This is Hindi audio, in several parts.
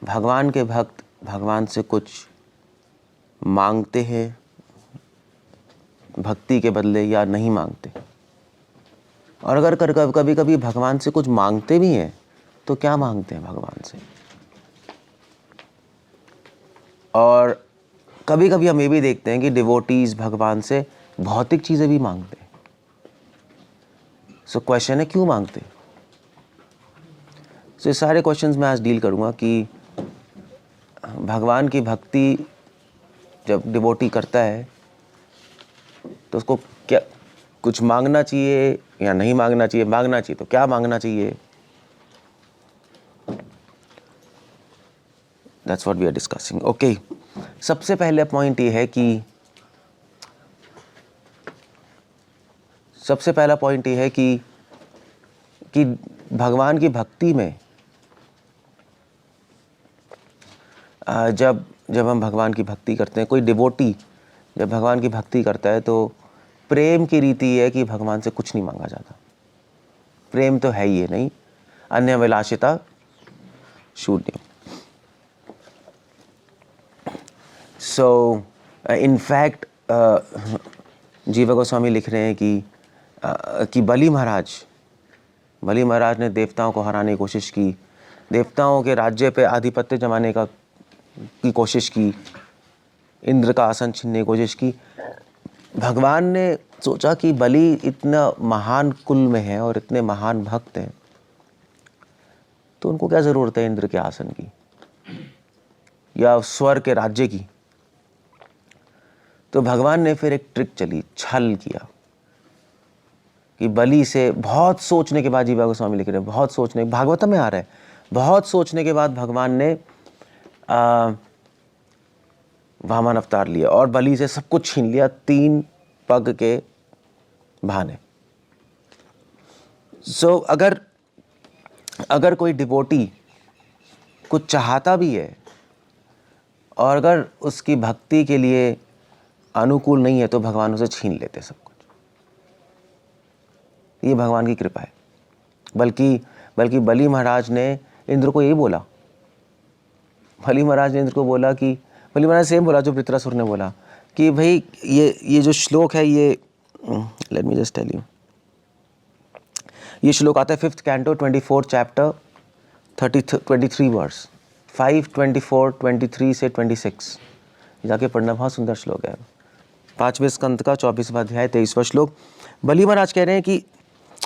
भगवान के भक्त भगवान से कुछ मांगते हैं भक्ति के बदले या नहीं मांगते, और अगर कभी कभी भगवान से कुछ मांगते भी हैं तो क्या मांगते हैं भगवान से। और कभी कभी हम ये भी देखते हैं कि डिवोटीज भगवान से भौतिक चीज़ें भी मांगते हैं। सो क्वेश्चन है क्यों मांगते हैं। सो ये सारे क्वेश्चंस मैं आज डील करूँगा कि भगवान की भक्ति जब डिवोटी करता है तो उसको क्या कुछ मांगना चाहिए या नहीं मांगना चाहिए, मांगना चाहिए तो क्या मांगना चाहिए। That's what we are discussing. Okay, सबसे पहले पॉइंट ये है कि सबसे पहला पॉइंट ये है कि भगवान की भक्ति में जब हम भगवान की भक्ति करते हैं, कोई डिवोटी जब भगवान की भक्ति करता है तो प्रेम की रीति है कि भगवान से कुछ नहीं मांगा जाता। प्रेम तो है ही है नहीं, अन्य विलासिता शून्य। सो इनफैक्ट जीवा गोस्वामी लिख रहे हैं कि बलि महाराज ने देवताओं को हराने की कोशिश की, देवताओं के राज्य पे आधिपत्य जमाने की कोशिश की, इंद्र का आसन छीनने की कोशिश की। भगवान ने सोचा कि बलि इतना महान कुल में है और इतने महान भक्त हैं, तो उनको क्या ज़रूरत है इंद्र के आसन की या स्वर्ग के राज्य की। तो भगवान ने फिर एक ट्रिक चली, छल किया कि बलि से बहुत सोचने के बाद, जीवा गोस्वामी लिख रहे हैं, बहुत सोचने, भागवतम में आ रहा है, बहुत सोचने के बाद भगवान ने वामन अवतार लिया और बलि से सब कुछ छीन लिया 3 पग के बहाने। सो अगर कोई डिवोटी कुछ चाहता भी है और अगर उसकी भक्ति के लिए अनुकूल नहीं है तो भगवान उसे छीन लेते सब कुछ। ये भगवान की कृपा है। बल्कि बलि महाराज ने इंद्र को यही बोला, बलि महाराज ने इंद्र को बोला कि बलि महाराज सेम बोला जो वृत्रासुर ने बोला कि भाई ये जो श्लोक है, ये let me just tell you, ये श्लोक आता है 5th कैंटो 24 चैप्टर 23 वर्स 5, 24, 23 से 26 जाके पढ़ना, बहुत सुंदर श्लोक है। 5वें स्कंद का 24वां अध्याय 23वां श्लोक। बलि महाराज कह रहे हैं कि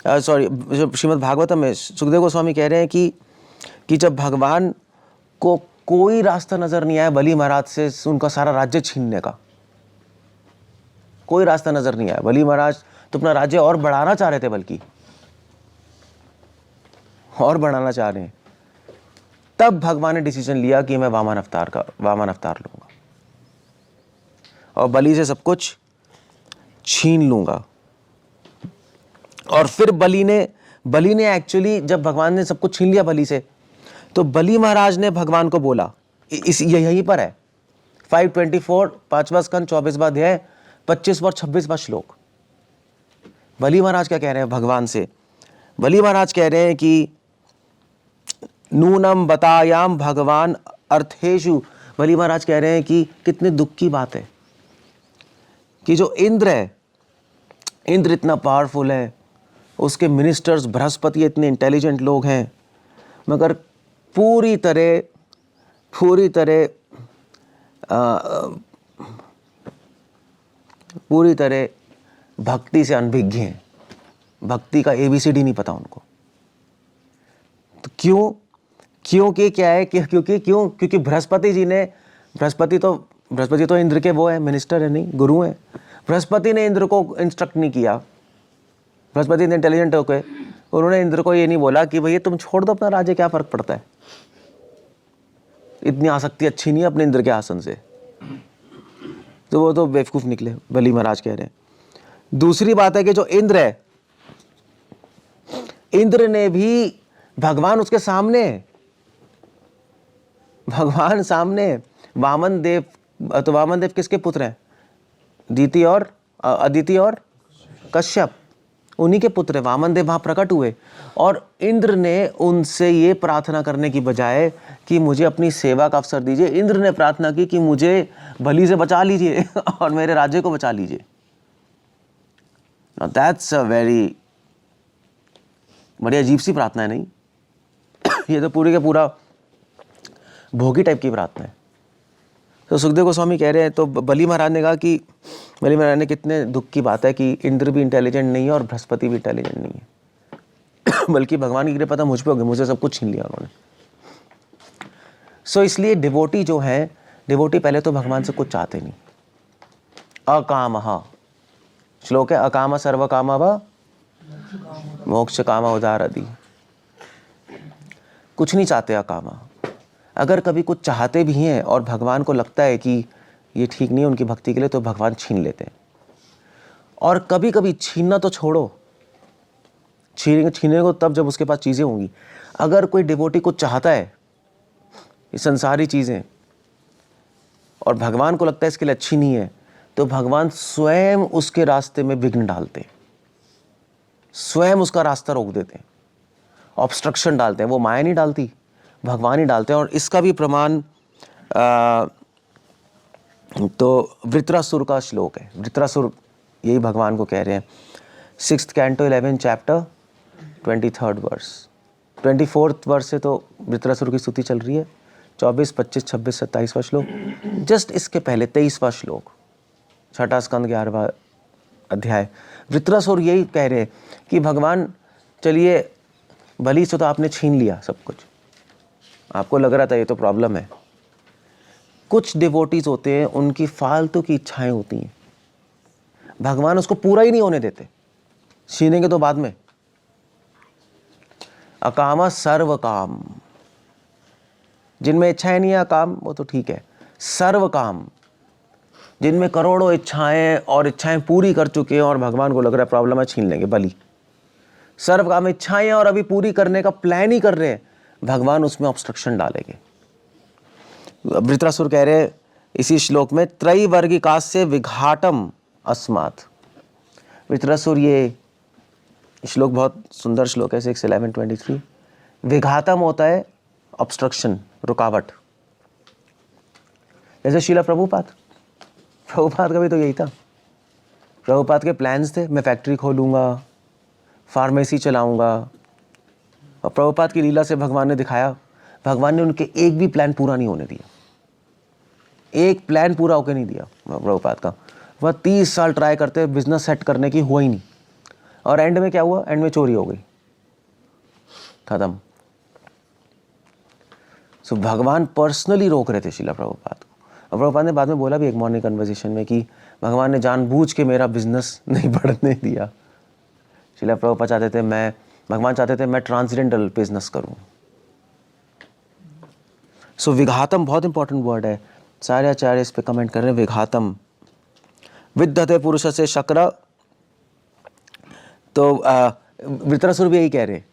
श्रीमद् भागवतम में सुखदेव गोस्वामी कह रहे हैं कि जब भगवान को कोई रास्ता नजर नहीं आया बलि महाराज से उनका सारा राज्य छीनने का, कोई रास्ता नजर नहीं आया। बलि महाराज तो अपना राज्य और बढ़ाना चाह रहे थे, बल्कि और बढ़ाना चाह रहे हैं। तब भगवान ने डिसीजन लिया कि मैं वामन अवतार लूंगा और बलि से सब कुछ छीन लूंगा। और फिर बलि ने एक्चुअली, जब भगवान ने सब कुछ छीन लिया बलि से, तो बलि महाराज ने भगवान को बोला, यहीं पर है 5:24 5वां स्कंद 24वां अध्याय 25वां और 26वां श्लोक। बलि महाराज क्या कह रहे हैं भगवान से? बलि महाराज कह रहे हैं कि नूनम बतायाम भगवान अर्थेषु। बलि महाराज कह रहे हैं कि कितने दुख की बात है कि जो इंद्र है, इंद्र इतना पावरफुल है, उसके मिनिस्टर्स बृहस्पति इतने इंटेलिजेंट लोग हैं, मगर पूरी तरह भक्ति से अनभिज्ञ हैं, भक्ति का ABCD नहीं पता उनको। तो क्योंकि क्या है कि क्योंकि बृहस्पति तो इंद्र के वो है, मिनिस्टर है, नहीं गुरु है। बृहस्पति ने इंद्र को इंस्ट्रक्ट नहीं किया। बृहस्पति ने इंटेलिजेंट होकर उन्होंने इंद्र को ये नहीं बोला कि भैया तुम छोड़ दो अपना राज्य, क्या फर्क पड़ता है, इतनी आसक्ति अच्छी नहीं है अपने इंद्र के आसन से। तो वो तो बेवकूफ निकले, बलि महाराज कह रहे हैं। दूसरी बात है कि जो इंद्र है, इंद्र ने भी, भगवान उसके सामने, भगवान सामने, वामन देव, तो वामन देव किसके पुत्र हैं? अदिति और कश्यप। उन्हीं के पुत्र वामन देव वहाँ प्रकट हुए, और इंद्र ने उनसे ये प्रार्थना करने की बजाय कि मुझे अपनी सेवा का अवसर दीजिए, इंद्र ने प्रार्थना की कि मुझे बलि से बचा लीजिए और मेरे राज्य को बचा लीजिए। Now that's a very बड़ी अजीब सी प्रार्थना है, नहीं? ये तो पूरी का पूरा भोगी टाइप की प्रार्थना है। तो सुखदेव गोस्वामी कह रहे हैं, तो बलि महाराज ने कहा कि बलि महाराज ने, कितने दुख की बात है कि इंद्र भी इंटेलिजेंट नहीं है और बृहस्पति भी इंटेलिजेंट नहीं है बल्कि भगवान की कृपा मुझ पे हो गई, मुझे सब कुछ छीन लिया उन्होंने। सो इसलिए डिवोटी जो है, डिवोटी पहले तो भगवान से कुछ चाहते नहीं। अकामः श्लोक है, अकाम सर्व कामा व मोक्ष कामा उदार आदि, कुछ नहीं चाहते अकामा। अगर कभी कुछ चाहते भी हैं और भगवान को लगता है कि ये ठीक नहीं है उनकी भक्ति के लिए, तो भगवान छीन लेते हैं। और कभी कभी छीनना तो छोड़ो, छीने को तब जब उसके पास चीज़ें होंगी। अगर कोई डिवोटी कुछ चाहता है, ये संसारी चीज़ें, और भगवान को लगता है इसके लिए अच्छी नहीं है, तो भगवान स्वयं उसके रास्ते में विघ्न डालते, स्वयं उसका रास्ता रोक देते हैं, ऑब्स्ट्रक्शन डालते हैं। वो माया नहीं डालती, भगवान ही डालते हैं। और इसका भी प्रमाण तो वृत्रासुर का श्लोक है। वृत्रासुर यही भगवान को कह रहे हैं, 6th canto 11 chapter 23rd verse, 24th verse से तो वृत्रासुर की स्तुति चल रही है। 24, 25, 26, 27वां श्लोक, जस्ट इसके पहले 23वां श्लोक, 6ठा स्कंद 11वां अध्याय। वृत्रासुर यही कह रहे हैं कि भगवान चलिए, बलि से तो आपने छीन लिया सब कुछ, आपको लग रहा था ये तो प्रॉब्लम है। कुछ डिवोटीज होते हैं, उनकी फालतू की इच्छाएं होती हैं, भगवान उसको पूरा ही नहीं होने देते, छीनेंगे तो बाद में। अकामा सर्व काम, जिनमें इच्छाएं नहीं है काम, वो तो ठीक है। सर्व काम, जिनमें करोड़ों इच्छाएं और इच्छाएं पूरी कर चुके हैं और भगवान को लग रहा है प्रॉब्लम है, छीन लेंगे। बलि सर्व काम, इच्छाएं और अभी पूरी करने का प्लान ही कर रहे हैं, भगवान उसमें ऑब्स्ट्रक्शन डालेंगे। वृत्रासुर कह रहे हैं इसी श्लोक में, त्रैवर्गिकास्य विघाटम अस्मात्। वृत्रासुर, ये श्लोक बहुत सुंदर श्लोक है, 6:11-23। विघातम होता है ऑब्स्ट्रक्शन, रुकावट। जैसे शिला प्रभुपाद का भी तो यही था। प्रभुपाद के प्लान्स थे, मैं फैक्ट्री खोलूंगा, फार्मेसी चलाऊंगा, और प्रभुपाद की लीला से भगवान ने दिखाया, भगवान ने उनके एक भी प्लान पूरा नहीं होने दिया, एक प्लान पूरा होकर नहीं दिया प्रभुपाद का। वह 30 साल ट्राई करते, बिजनेस सेट करने की, हुआ ही नहीं। और एंड में क्या हुआ? एंड में चोरी हो गई, खत्म। सो भगवान पर्सनली रोक रहे थे शिला प्रभुपाद को। और प्रभुपाद ने बाद में बोला भी एक मॉर्निंग कन्वर्सेशन में कि भगवान ने जानबूझ के मेरा बिजनेस नहीं बढ़ने दिया। शिला प्रभुपाद चाहते थे भगवान चाहते थे मैं ट्रांसजेंडरल बिजनेस करूं। सो विघातम बहुत इंपॉर्टेंट वर्ड है, सारे आचार्य इस पे कमेंट कर रहे हैं। विघातम विद्यते पुरुष से शक्र। तो वृत्रासुर भी यही कह रहे हैं,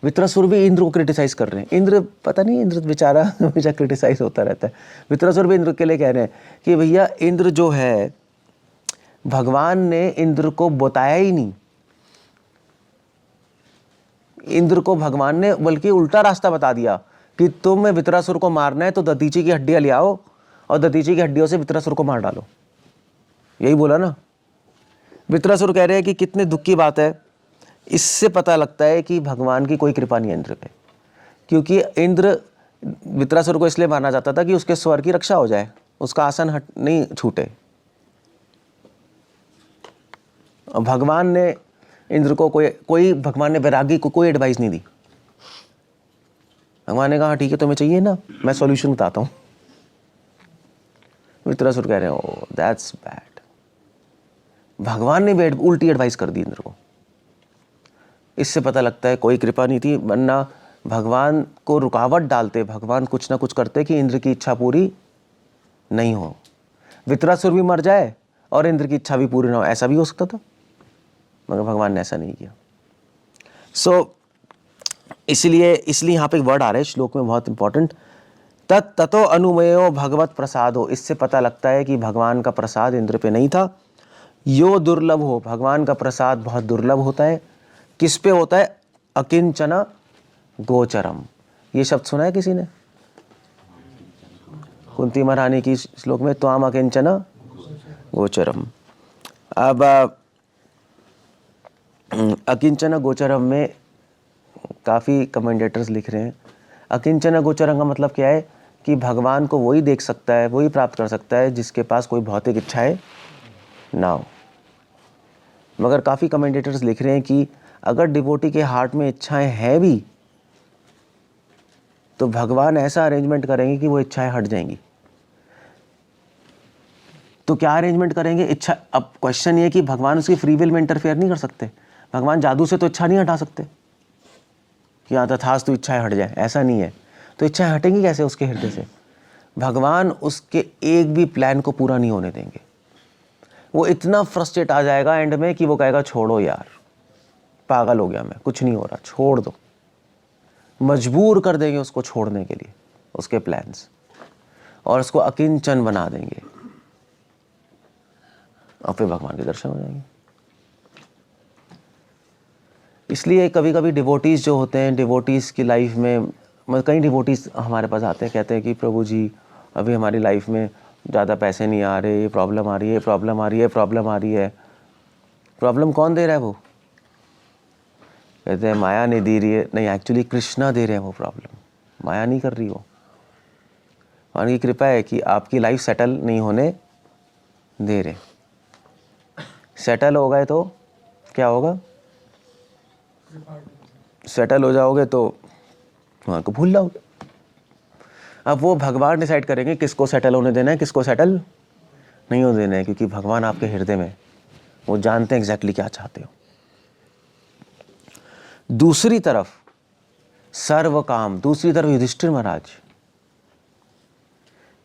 वृत्रासुर भी इंद्र को क्रिटिसाइज कर रहे हैं। इंद्र पता नहीं, इंद्र बेचारा हमेशा क्रिटिसाइज होता रहता है। वृत्रासुर भी इंद्र के लिए कह रहे हैं कि भैया इंद्र जो है, भगवान ने इंद्र को बताया ही नहीं। इंद्र को भगवान ने बल्कि उल्टा रास्ता बता दिया कि तुम्हें वृत्रासुर को मारना है तो दधीची की हड्डियां ले आओ और दधीची की हड्डियों से वृत्रासुर को मार डालो, यही बोला ना। वृत्रासुर कह रहे हैं कि कितने दुख की बात है। इससे पता लगता है कि भगवान की कोई कृपा नहीं है इंद्र पे, क्योंकि इंद्र वृत्रासुर को इसलिए मारना चाहता था कि उसके स्वर की रक्षा हो जाए, उसका आसन नहीं छूटे। और भगवान ने इंद्र को कोई भगवान ने वैरागी को कोई एडवाइस नहीं दी। भगवान ने कहा ठीक है तुम्हें चाहिए ना, मैं सॉल्यूशन बताता हूं। वृत्रासुर कह रहे हैं ओ दैट्स बैड। भगवान ने भी उल्टी एडवाइस कर दी इंद्र को। इससे पता लगता है कोई कृपा नहीं थी, वरना भगवान को रुकावट डालते, भगवान कुछ ना कुछ करते कि इंद्र की इच्छा पूरी नहीं हो। वृत्रासुर भी मर जाए और इंद्र की इच्छा भी पूरी ना हो, ऐसा भी हो सकता था, मगर भगवान ने ऐसा नहीं किया। सो इसलिए यहाँ पे एक वर्ड आ रहा है श्लोक में बहुत इंपॉर्टेंट, ततो अनुमयो भगवत प्रसादो। इससे पता लगता है कि भगवान का प्रसाद इंद्र पे नहीं था। यो दुर्लभ हो, भगवान का प्रसाद बहुत दुर्लभ होता है। किस पे होता है? अकिंचन गोचरम। ये शब्द सुना है किसी ने? कुंती महारानी की श्लोक में त्वाम अकिंचन गोचरम। अब अकिंचन गोचरम में काफ़ी कमेंटेटर्स लिख रहे हैं, अकिंचन गोचरम का मतलब क्या है कि भगवान को वही देख सकता है, वही प्राप्त कर सकता है जिसके पास कोई भौतिक इच्छाएं ना हो। मगर काफ़ी कमेंटेटर्स लिख रहे हैं कि अगर डिवोटी के हार्ट में इच्छाएं हैं भी तो भगवान ऐसा अरेंजमेंट करेंगे कि वो इच्छाएं हट जाएंगी। तो क्या अरेंजमेंट करेंगे? इच्छा, अब क्वेश्चन ये कि भगवान उसकी फ्री विल में इंटरफेयर नहीं कर सकते। भगवान जादू से तो इच्छा नहीं हटा सकते कि हाँ तथास्तु इच्छाएं हट जाए, ऐसा नहीं है। तो इच्छाएं हटेंगी कैसे उसके हृदय से? भगवान उसके एक भी प्लान को पूरा नहीं होने देंगे। वो इतना फ्रस्ट्रेट आ जाएगा एंड में कि वो कहेगा छोड़ो यार, पागल हो गया मैं, कुछ नहीं हो रहा, छोड़ दो। मजबूर कर देंगे उसको छोड़ने के लिए उसके प्लान्स, और उसको अकिंचन बना देंगे, और फिर भगवान के दर्शन हो जाएंगे। इसलिए कभी कभी डिवोटीज जो होते हैं, डिवोटीज की लाइफ में, कई डिवोटीज हमारे पास आते हैं, कहते हैं कि प्रभु जी अभी हमारी लाइफ में ज़्यादा पैसे नहीं आ रहे, ये प्रॉब्लम आ रही है, प्रॉब्लम आ रही है, प्रॉब्लम आ रही है। प्रॉब्लम कौन दे रहा है? वो कहते हैं माया नहीं दे रही है। नहीं, एक्चुअली कृष्णा दे रहे हैं वो प्रॉब्लम, माया नहीं कर रही। वो भगवान की कृपा है कि आपकी लाइफ सेटल नहीं होने दे रहे। सेटल हो गए तो क्या होगा? सेटल हो जाओगे तो वहाँ को भूल जाओगे। अब वो भगवान डिसाइड करेंगे किसको सेटल होने देना है, किसको सेटल नहीं होने देना है, क्योंकि भगवान आपके हृदय में, वो जानते हैं एग्जैक्टली क्या चाहते हो। दूसरी तरफ सर्व काम, दूसरी तरफ युधिष्ठिर महाराज,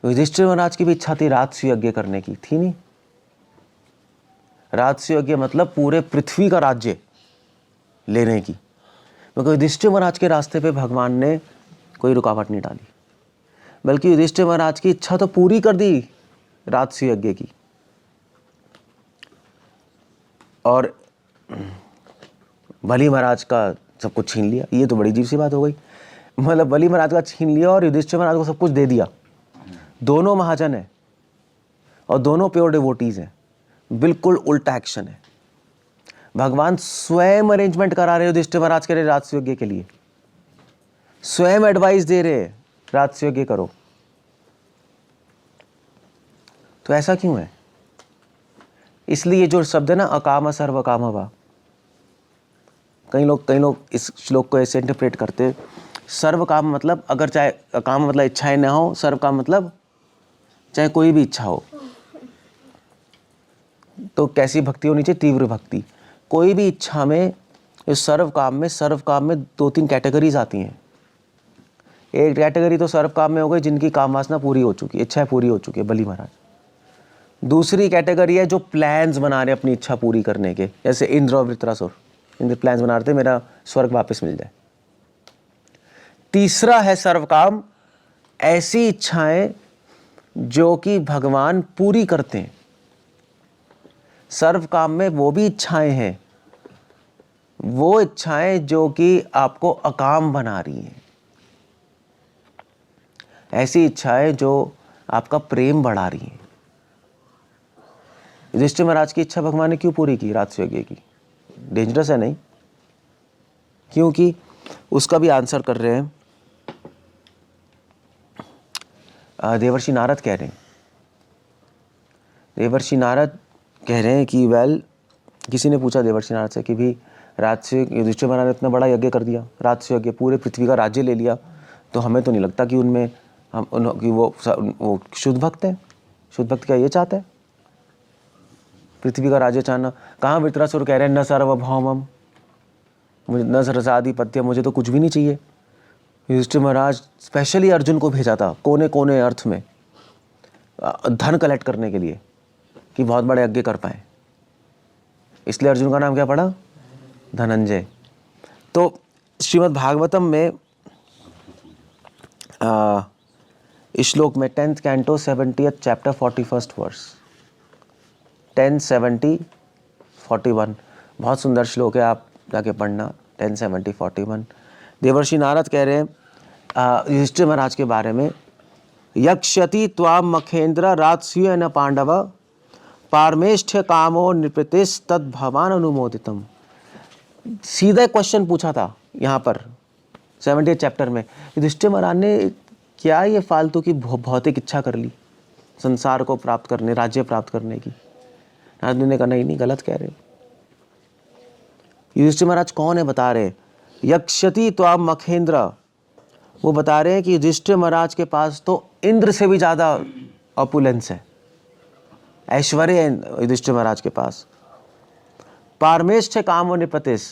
युधिष्ठिर महाराज की भी इच्छा थी राजसूय यज्ञ करने की, थी नहीं? राजसूय यज्ञ मतलब पूरे पृथ्वी का राज्य लेने की। क्योंकि युधिष्ठिर महाराज के रास्ते पे भगवान ने कोई रुकावट नहीं डाली, बल्कि युधिष्ठिर महाराज की इच्छा तो पूरी कर दी राजसूय यज्ञ की। और बलि महाराज का सब कुछ छीन लिया। ये तो बड़ी अजीब सी बात हो गई। मतलब बलि महाराज का छीन लिया और युधिष्ठिर महाराज को सब कुछ दे दिया। दोनों महाजन है और दोनों प्योर डिवोटीज हैं। बिल्कुल उल्टा एक्शन है। भगवान स्वयं अरेंजमेंट करा रहे युधिष्ठिर महाराज के लिए राजसूय यज्ञ के लिए, स्वयं एडवाइस दे रहे राजसूय यज्ञ करो। तो ऐसा क्यों है? इसलिए जो शब्द है ना अकाम सर्व काम वा, कई लोग इस श्लोक को ऐसे इंटरप्रेट करते, सर्व काम मतलब अगर चाहे काम मतलब इच्छाएं ना हो, सर्व काम मतलब चाहे कोई भी इच्छा हो। तो कैसी भक्ति होनी चाहिए? तीव्र भक्ति। कोई भी इच्छा में, इस सर्व काम में दो तीन कैटेगरीज आती हैं। एक कैटेगरी तो सर्व काम में हो गई जिनकी काम वासना पूरी हो चुकी, इच्छाएं पूरी हो चुकी है, बलि महाराज। दूसरी कैटेगरी है जो प्लान्स बना रहे अपनी इच्छा पूरी करने के, जैसे इंद्र और वृत्रासुर, इनके प्लान्स बना रहे थे मेरा स्वर्ग वापस मिल जाए। तीसरा है सर्व काम, ऐसी इच्छाएं जो कि भगवान पूरी करते हैं। सर्व काम में वो भी इच्छाएं हैं, वो इच्छाएं जो कि आपको अकाम बना रही हैं, ऐसी इच्छाएं जो आपका प्रेम बढ़ा रही हैं। युधिष्ठिर महाराज की इच्छा भगवान ने क्यों पूरी की राजसूय यज्ञ की? डेंजरस है नहीं? क्योंकि उसका भी आंसर कर रहे हैं देवर्षि नारद कह रहे हैं। देवर्षि नारद कह रहे हैं कि किसी ने पूछा देवर्षि नारद से कि भी राजसूय, युधिष्ठिर महाराज ने इतना बड़ा यज्ञ कर दिया, राजसूय यज्ञ, पूरे पृथ्वी का राज्य ले लिया, तो हमें तो नहीं लगता कि उनमें कि वो शुद्ध भक्त है। शुद्ध भक्त क्या ये चाहता है? पृथ्वी का राज्य चाहना। कहाँ वृत्रासुर कह रहे हैं न सर्वभौमम, मुझे न रसाधिपत्य, मुझे तो कुछ भी नहीं चाहिए। युधिष्ठिर महाराज स्पेशली अर्जुन को भेजा था कोने कोने अर्थ में धन कलेक्ट करने के लिए कि बहुत बड़े यज्ञ कर पाए। इसलिए अर्जुन का नाम क्या पड़ा? धनंजय। तो श्रीमद् भागवतम में इस श्लोक में 10th canto 70th chapter 41st verse, 1070-41, बहुत सुंदर श्लोक है, आप जाके पढ़ना। 1070-41 देवर्षि नारद कह रहे हैं युधिष्ठिर महाराज के बारे में, यक्षति त्वाम मखेंद्र रात्स्य न पांडव पारमेष्ठ्य कामो नृपतिस तद भवान अनुमोदितम। सीधा क्वेश्चन पूछा था यहाँ पर 70 चैप्टर में, युधिष्ठिर महाराज ने क्या ये फालतू की भौतिक इच्छा कर ली संसार को प्राप्त करने, राज्य प्राप्त करने की? नारद ने कहा नहीं, गलत कह रहे हो। युधिष्ठिर महाराज कौन है बता रहे, यक्षति त्वाम मखेंद्र, वो बता रहे हैं कि युधिष्ठिर महाराज के पास तो इंद्र से भी ज्यादा ऑपुलेंस है, ऐश्वर्य है युधिष्ठिर महाराज के पास। पारमेष्ठ कामो निपतिस,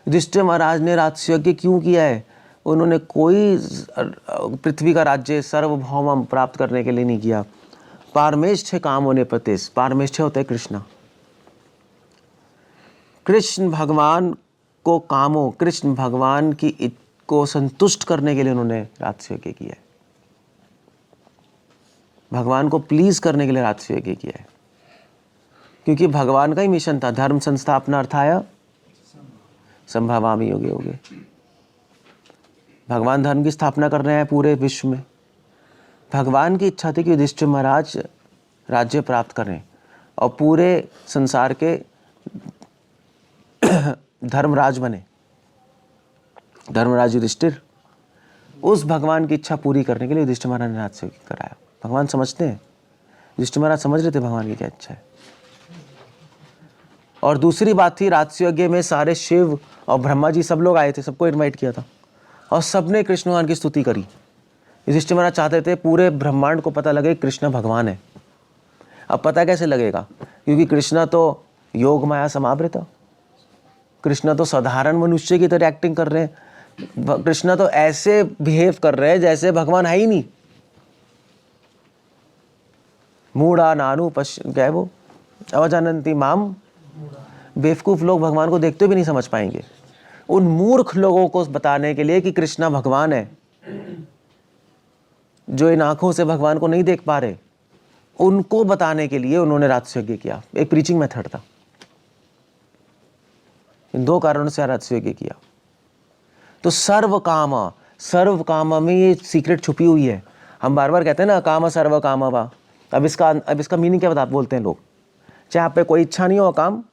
युधिष्ठिर महाराज ने राजयज्ञ क्यों किया है? उन्होंने कोई पृथ्वी का राज्य सर्वभौम प्राप्त करने के लिए नहीं किया। पारमेष्ठ कामो निपतिस, पारमेष्ठ होते हैं कृष्ण, कृष्ण भगवान को कामों, कृष्ण भगवान की को संतुष्ट करने के लिए उन्होंने राजयज्ञ किया है, भगवान को प्लीज करने के लिए राजयज्ञ किया है, क्योंकि भगवान का ही मिशन था, धर्म संस्थापना अर्थाय संभवामि युगे युगे। भगवान धर्म की स्थापना कर रहे हैं पूरे विश्व में। भगवान की इच्छा थी कि युधिष्ठिर महाराज राज्य प्राप्त करें और पूरे संसार के धर्मराज बने, धर्मराज युधिष्ठिर। उस भगवान की इच्छा पूरी करने के लिए युधिष्ठिर महाराज ने राजयज्ञ कराया। भगवान समझते हैं, युधिष्ठिर महाराज समझ रहे थे भगवान की क्या इच्छा है। और दूसरी बात थी, राजयज्ञ में सारे शिव और ब्रह्मा जी सब लोग आए थे, सबको इनवाइट किया था और सबने कृष्ण भगवान की स्तुति करी। युधिष्ठिर महाराज चाहते थे पूरे ब्रह्मांड को पता लगे कृष्ण भगवान है। अब पता कैसे लगेगा? क्योंकि कृष्ण तो योग माया समावृत, कृष्ण तो साधारण मनुष्य की तरह एक्टिंग कर रहे हैं, कृष्ण तो ऐसे बिहेव कर रहे हैं जैसे भगवान है ही नहीं। मूढ़ा नानु क्या है वो, अवजानन्ति माम, बेवकूफ लोग भगवान को देखते भी नहीं समझ पाएंगे। उन मूर्ख लोगों को बताने के लिए कि कृष्णा भगवान है, जो इन आंखों से भगवान को नहीं देख पा रहे, उनको बताने के लिए उन्होंने राजयज्ञ किया। एक प्रीचिंग मेथड था। इन दो कारणों से राजयज्ञ किया। तो सर्व काम में ये सीक्रेट छुपी हुई है। हम बार बार कहते हैं ना काम सर्व काम वा। अब इसका मीनिंग क्या बता बोलते हैं लोग? चाहे आप पे कोई इच्छा नहीं हो काम,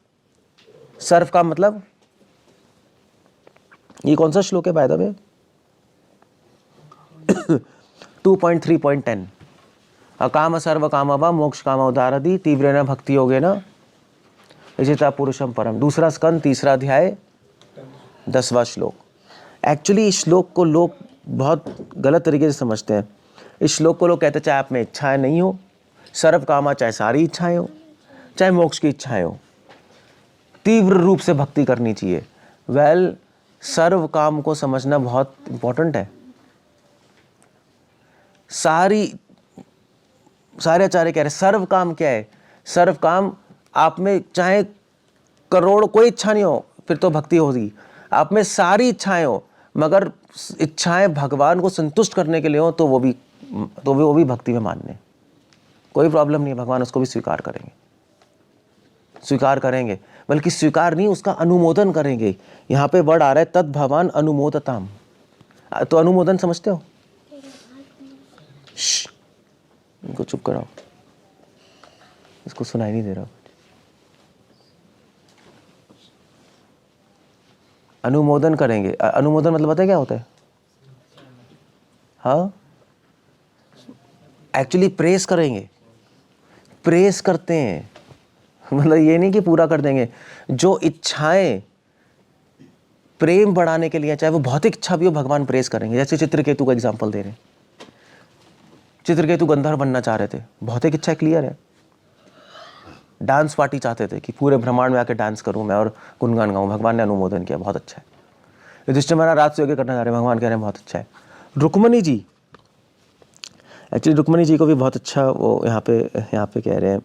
सर्व का मतलब, ये कौन सा श्लोक है बाय द वे? 2.3.10 अकाम सर्व काम वा मोक्ष काम उदारदी तीव्रेण भक्ति योगेन यजिता पुरुषम परम। दूसरा स्कंद, तीसरा अध्याय, 10वां श्लोक। एक्चुअली इस श्लोक को लोग बहुत गलत तरीके से समझते हैं। इस श्लोक को लोग कहते हैं चाहे आप में इच्छाएं नहीं हो, सर्व कामा चाहे सारी इच्छाएं हो, चाहे मोक्ष की इच्छाएं हो, तीव्र रूप से भक्ति करनी चाहिए। वेल, सर्व काम को समझना बहुत इंपॉर्टेंट है। सारे आचार्य कह रहे सर्व काम क्या है? सर्व काम आप में चाहे करोड़ कोई इच्छा नहीं हो फिर तो भक्ति होगी। आप में सारी इच्छाएं हो मगर इच्छाएं भगवान को संतुष्ट करने के लिए हो तो वो भी भक्ति में मान्य। कोई प्रॉब्लम नहीं है, भगवान उसको भी स्वीकार करेंगे, बल्कि स्वीकार नहीं, उसका अनुमोदन करेंगे। यहाँ पे वर्ड आ रहा है तद भवान अनुमोदताम। तो अनुमोदन समझते हो? इनको चुप कराओ, इसको सुनाई नहीं दे रहा। अनुमोदन करेंगे। अनुमोदन मतलब पता है क्या होता है? हाँ, एक्चुअली प्रेस करेंगे, प्रेस करते हैं। मतलब ये नहीं कि पूरा कर देंगे। जो इच्छाएं प्रेम बढ़ाने के लिए, चाहे वो भौतिक इच्छा भी हो, भगवान प्रेस करेंगे। जैसे चित्रकेतु का एग्जांपल दे रहे हैं। चित्रकेतु गंधर्व बनना चाह रहे थे, भौतिक इच्छा क्लियर है। डांस पार्टी चाहते थे कि पूरे ब्रह्मांड में आके डांस करूं मैं और गुणगान गाऊं, भगवान ने अनुमोदन किया, बहुत अच्छा है। युधिष्ठिर महाराज राजयज्ञ करना चाह रहे हैं, भगवान कह रहे हैं बहुत अच्छा है। रुक्मणी जी, एक्चुअली रुक्मणी जी को भी बहुत अच्छा वो यहाँ पे कह रहे हैं।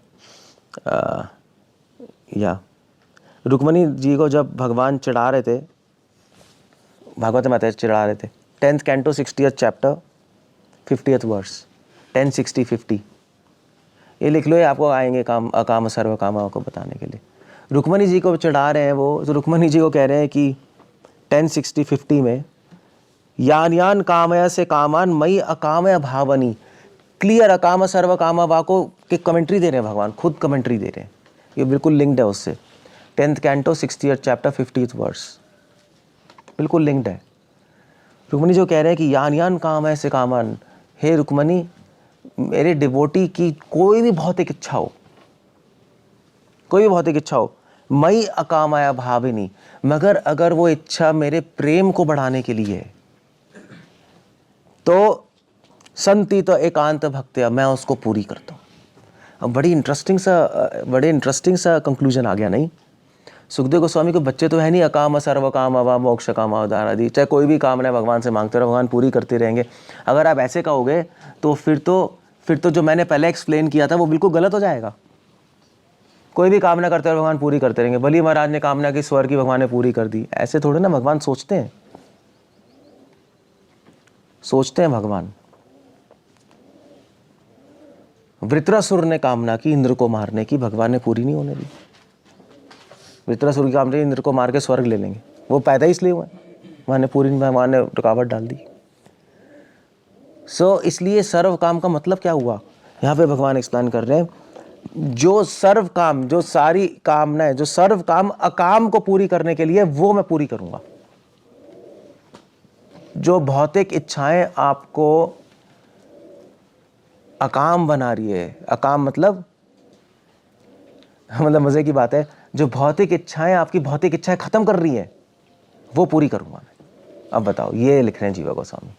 रुक्मणी जी को जब भगवान चढ़ा रहे थे, भागवत में चढ़ा रहे थे, 10th canto 60th chapter 50th verse, 10:60-50। ये लिख लो, ये आपको आएंगे काम अकाम सर्व काम आपको बताने के लिए। रुक्मणी जी को चढ़ा रहे हैं वो, तो रुक्मणी जी को कह रहे हैं कि 1060-50 में यान यान कामया से कामान मई अकामय भावनी, क्लियर अकाम सर्व काम वाको के कमेंट्री दे रहे हैं भगवान, खुद कमेंट्री दे रहे हैं, ये बिल्कुल लिंक्ड है उससे। 10th canto 60th chapter 50th verse, बिल्कुल लिंक्ड है। रुक्मणी जो कह रहे हैं कि यान यान काम है से कामन, हे रुक्मणी मेरे डिवोटी की कोई भी भौतिक इच्छा हो, कोई भी भौतिक इच्छा हो, मई अकामया भाविनी, मगर अगर वो इच्छा मेरे प्रेम को बढ़ाने के लिए है तो संति तो एकांत भक्त्या, मैं उसको पूरी करता हूँ। अब बड़े इंटरेस्टिंग सा कंक्लूजन आ गया नहीं। सुखदेव गोस्वामी को बच्चे तो है नहीं, अकाम सर्व काम अवा मोक्ष काम उदार आदि, चाहे कोई भी कामना भगवान से मांगते रहो, भगवान पूरी करते रहेंगे। अगर आप ऐसे कहोगे तो फिर तो जो मैंने पहले एक्सप्लेन किया था वो बिल्कुल गलत हो जाएगा। कोई भी कामना करते रहो, भगवान पूरी करते रहेंगे। बलि महाराज ने कामना की, स्वर्ग की भगवान ने पूरी कर दी। ऐसे थोड़े ना भगवान सोचते हैं, भगवान। वृत्रासुर ने कामना की इंद्र को मारने की, भगवान ने पूरी नहीं होने दी। वृत्रासुर की कामना इंद्र को मार के स्वर्ग ले लेंगे, वो पैदा इसलिए हुआ, भगवान ने रुकावट डाल दी। इसलिए सर्व काम का मतलब क्या हुआ, यहाँ पे भगवान एक्सप्लेन कर रहे हैं, जो सर्व काम, जो सारी कामनाएं, जो सर्व काम अकाम को पूरी करने के लिए, वो मैं पूरी करूंगा। जो भौतिक इच्छाएं आपको अकाम बना रही है, अकाम मतलब मजे की बात है, जो भौतिक इच्छाएं आपकी भौतिक इच्छाएं खत्म कर रही हैं, वो पूरी करूंगा मैं। अब बताओ, ये लिख रहे हैं जीवा गोस्वामी।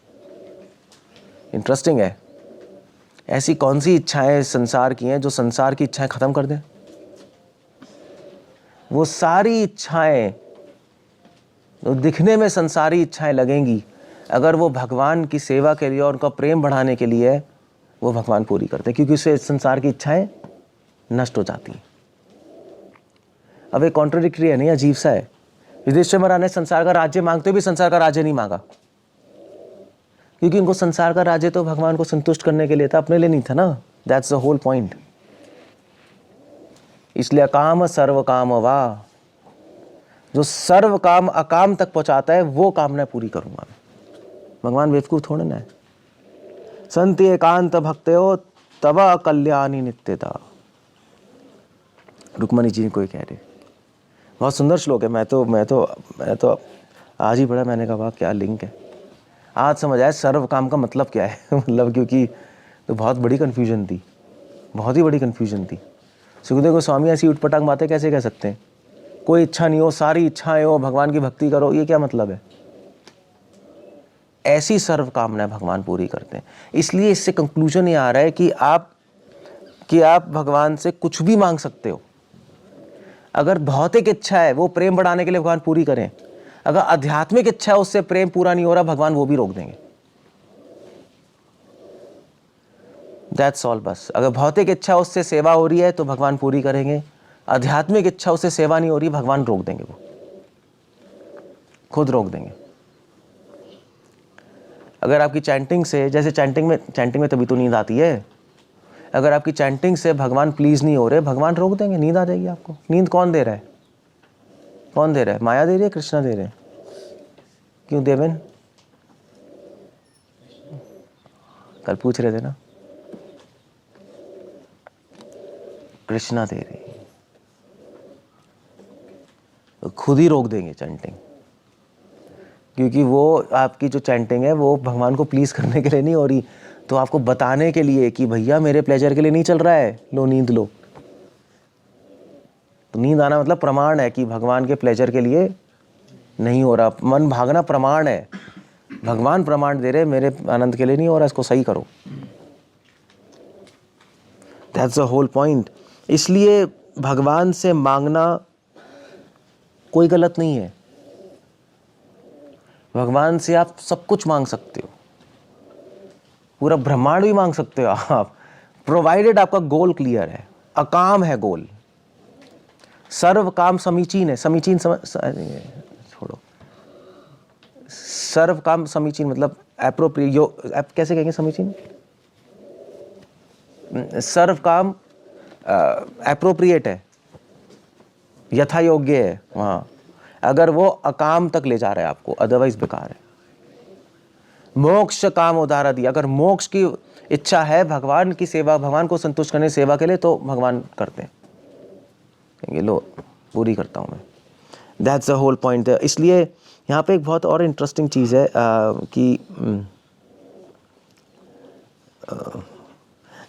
इंटरेस्टिंग है। ऐसी कौन सी इच्छाएं संसार की हैं जो संसार की इच्छाएं खत्म कर दें? वो सारी इच्छाएं तो दिखने में संसारी इच्छाएं लगेंगी, अगर वो भगवान की सेवा के लिए और उनका प्रेम बढ़ाने के लिए, वो भगवान पूरी करते हैं, क्योंकि उससे संसार की इच्छाएं नष्ट हो जाती हैं। अब एक कॉन्ट्रडिक्टरी है, नहीं, अजीब सा है। युधिष्ठिर महाराज ने संसार का राज्य मांगते भी संसार का राज्य नहीं मांगा, क्योंकि उनको संसार का राज्य तो भगवान को संतुष्ट करने के लिए था, अपने लिए नहीं था ना। That's the whole point. इसलिए अकाम सर्व काम वा, जो सर्व काम अकाम तक पहुंचाता है, वो कामना पूरी करूंगा मैं। भगवान बेवकूफ थोड़े ना है। संति एकांत भक्त्यो तव कल्याणी नित्यता, रुक्मणी जी को कह रहे। बहुत सुंदर श्लोक है। मैं तो आज ही पढ़ा, मैंने कहा वाह क्या लिंक है। आज समझ आया सर्व काम का मतलब क्या है। मतलब क्योंकि तो बहुत बड़ी कन्फ्यूजन थी, बहुत ही बड़ी कन्फ्यूजन थी। सुखदेव गोस्वामी ऐसी उटपटांग बातें कैसे कह सकते हैं? कोई इच्छा नहीं हो, सारी इच्छाएं हो, भगवान की भक्ति करो, ये क्या मतलब है? ऐसी सर्व कामनाएं भगवान पूरी करते हैं। इसलिए इससे कंक्लूजन ये आ रहा है कि आप भगवान से कुछ भी मांग सकते हो। अगर भौतिक इच्छा है वो प्रेम बढ़ाने के लिए भगवान पूरी करें, अगर आध्यात्मिक इच्छा है उससे प्रेम पूरा नहीं हो रहा, भगवान वो भी रोक देंगे। That's all. बस अगर भौतिक इच्छा उससे सेवा हो रही है तो भगवान पूरी करेंगे, आध्यात्मिक इच्छा उससे सेवा नहीं हो रही, भगवान रोक देंगे, वो खुद रोक देंगे। अगर आपकी चैंटिंग से, जैसे चैंटिंग में तभी तो नींद आती है, अगर आपकी चैंटिंग से भगवान प्लीज नहीं हो रहे, भगवान रोक देंगे, नींद आ जाएगी आपको। नींद कौन दे रहा है? कौन दे रहा है? माया दे रही है, कृष्णा दे रहे हैं? क्यों देवेन? कल पूछ रहे थे ना, कृष्णा दे रही है, तो खुद ही रोक देंगे चैंटिंग, क्योंकि वो आपकी जो चैंटिंग है वो भगवान को प्लीज करने के लिए नहीं हो रही, तो आपको बताने के लिए कि भैया मेरे प्लेजर के लिए नहीं चल रहा है, लो नींद लो। तो नींद आना मतलब प्रमाण है कि भगवान के प्लेजर के लिए नहीं हो रहा, मन भागना प्रमाण है। भगवान प्रमाण दे रहे, मेरे आनंद के लिए नहीं हो रहा, इसको सही करो। That's the whole point. इसलिए भगवान से मांगना कोई गलत नहीं है। भगवान से आप सब कुछ मांग सकते हो, पूरा ब्रह्मांड भी मांग सकते हो आप, प्रोवाइडेड आपका गोल क्लियर है, अकाम है गोल। सर्व काम समीचीन है, समीचीन छोड़ो, सर्व काम समीचीन मतलब एप्रोप्रिएट, कैसे कहेंगे समीचीन? सर्व काम एप्रोप्रिएट है, यथा योग्य है वहाँ, अगर वो अकाम तक ले जा रहा है आपको, अदरवाइज बेकार है। मोक्ष काम उदाहरण दिया, अगर मोक्ष की इच्छा है भगवान की सेवा, भगवान को संतुष्ट करने सेवा के लिए, तो भगवान करते हैं, कहेंगे लो पूरी करता हूँ मैं। That's the whole point. इसलिए यहाँ पे एक बहुत और इंटरेस्टिंग चीज़ है कि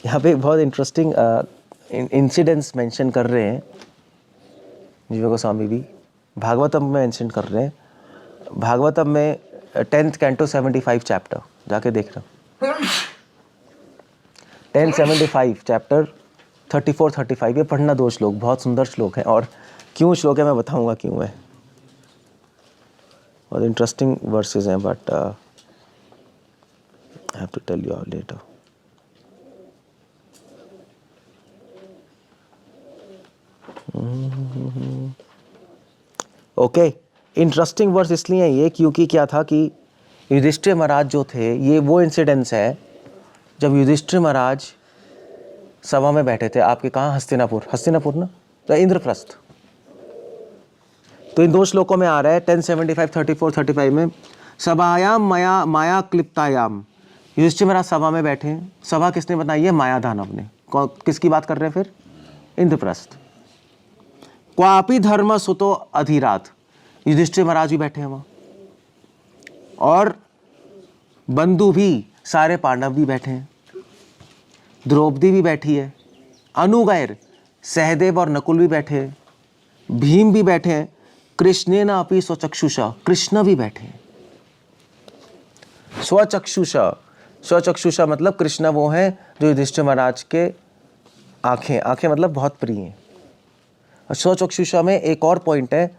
यहाँ पे एक बहुत इंटरेस्टिंग इंसिडेंट्स मेंशन कर रहे हैं जीव गोस्वामी भी, भागवतम में मेंशन कर रहे हैं। भागवतम में 10th कैंटो 75 चैप्टर जाके देख रहा हूँ, 1075 चैप्टर 34-35, ये पढ़ना 2 श्लोक, बहुत सुंदर श्लोक है, और क्यों श्लोक है मैं बताऊंगा क्यों है, बहुत इंटरेस्टिंग वर्सेस हैं, but I have to tell you all later. Okay, interesting verse इसलिए है ये क्योंकि क्या था कि युधिष्ठिर महाराज जो थे, ये वो इंसिडेंट्स है जब युधिष्ठिर महाराज सभा में बैठे थे आपके, कहाँ, हस्तिनापुर ना, तो इंद्रप्रस्थ। तो इन 2 श्लोकों में आ रहा है 1075 34-35 में, सभायाम माया क्लिप्तायाम, युधिष्ठिर महाराज सभा में बैठे हैं। सभा किसने बनाई है? माया दानव ने। किसकी बात कर रहे हैं फिर? इंद्रप्रस्थ। क्वापि धर्म सुतो अधिरात, युधिष्ठिर महाराज भी बैठे हैं वहां, और बंधु भी, सारे पांडव भी बैठे हैं, द्रौपदी भी बैठी है, अनुगैर सहदेव और नकुल भी बैठे हैं, भीम भी बैठे हैं, कृष्णेन अपि स्वचक्षुषा, कृष्ण भी बैठे हैं। स्वचक्षुषा, स्वचक्षुषा मतलब कृष्ण वो हैं जो युधिष्ठिर महाराज के आंखें मतलब बहुत प्रिय हैं। और स्वचक्षुषा में एक और पॉइंट है,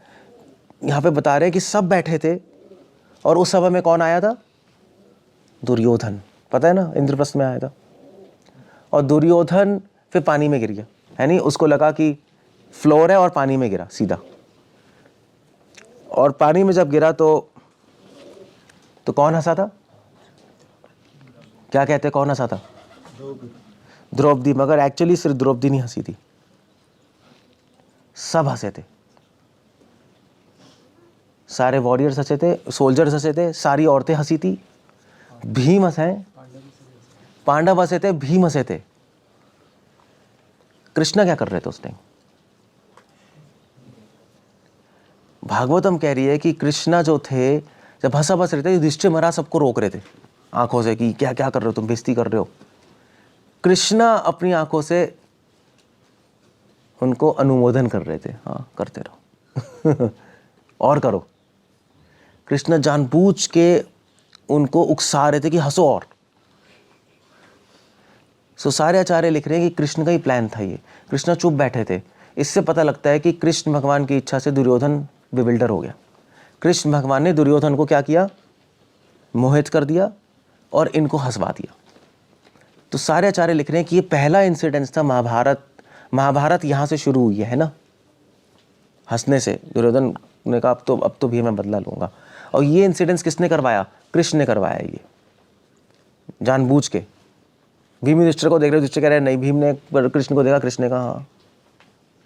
यहाँ पे बता रहे हैं कि सब बैठे थे, और उस सभा में कौन आया था? दुर्योधन, पता है ना, इंद्रप्रस्थ में आया था। और दुर्योधन फिर पानी में गिर गया, है नहीं, उसको लगा कि फ्लोर है और पानी में गिरा सीधा, और पानी में जब गिरा तो कौन हंसा था? क्या कहते हैं, कौन हंसा था? द्रौपदी। मगर एक्चुअली सिर्फ द्रौपदी नहीं हंसी थी, सब हंसे थे, सारे वॉरियर्स हंसे थे, सोल्जर्स हंसे थे, सारी औरतें हंसी थी, भीम हंसे, पांडव हंसे थे, भीम हंसे थे। कृष्ण क्या कर रहे थे उस टाइम? भागवतम कह रही है कि कृष्णा जो थे जब हंस रहे थे, युधिष्ठिर महाराज सबको रोक रहे थे आंखों से कि क्या क्या कर रहे हो तुम, बेइज्जती कर रहे हो। कृष्णा अपनी आंखों से उनको अनुमोदन कर रहे थे, हाँ करते रहो और करो। कृष्ण जानबूझ के उनको उकसा रहे थे कि हंसो और। सो सारे आचार्य लिख रहे हैं कि कृष्ण का ही प्लान था ये, कृष्ण चुप बैठे थे। इससे पता लगता है कि कृष्ण भगवान की इच्छा से दुर्योधन बिविल्डर हो गया। कृष्ण भगवान ने दुर्योधन को क्या किया? मोहित कर दिया और इनको हंसवा दिया। तो सारे आचार्य लिख रहे हैं कि ये पहला इंसिडेंस था महाभारत यहाँ से शुरू हुई है ना, हंसने से। दुर्योधन ने कहा अब तो भी मैं बदला लूंगा, और ये इंसिडेंस किसने करवाया? कृष्ण ने करवाया ये जानबूझ के। भीम युधिष्ठिर को देख रहे, युधिष्ठिर कह रहे नहीं, भीम ने कृष्ण को देखा, कृष्ण ने कहा हाँ,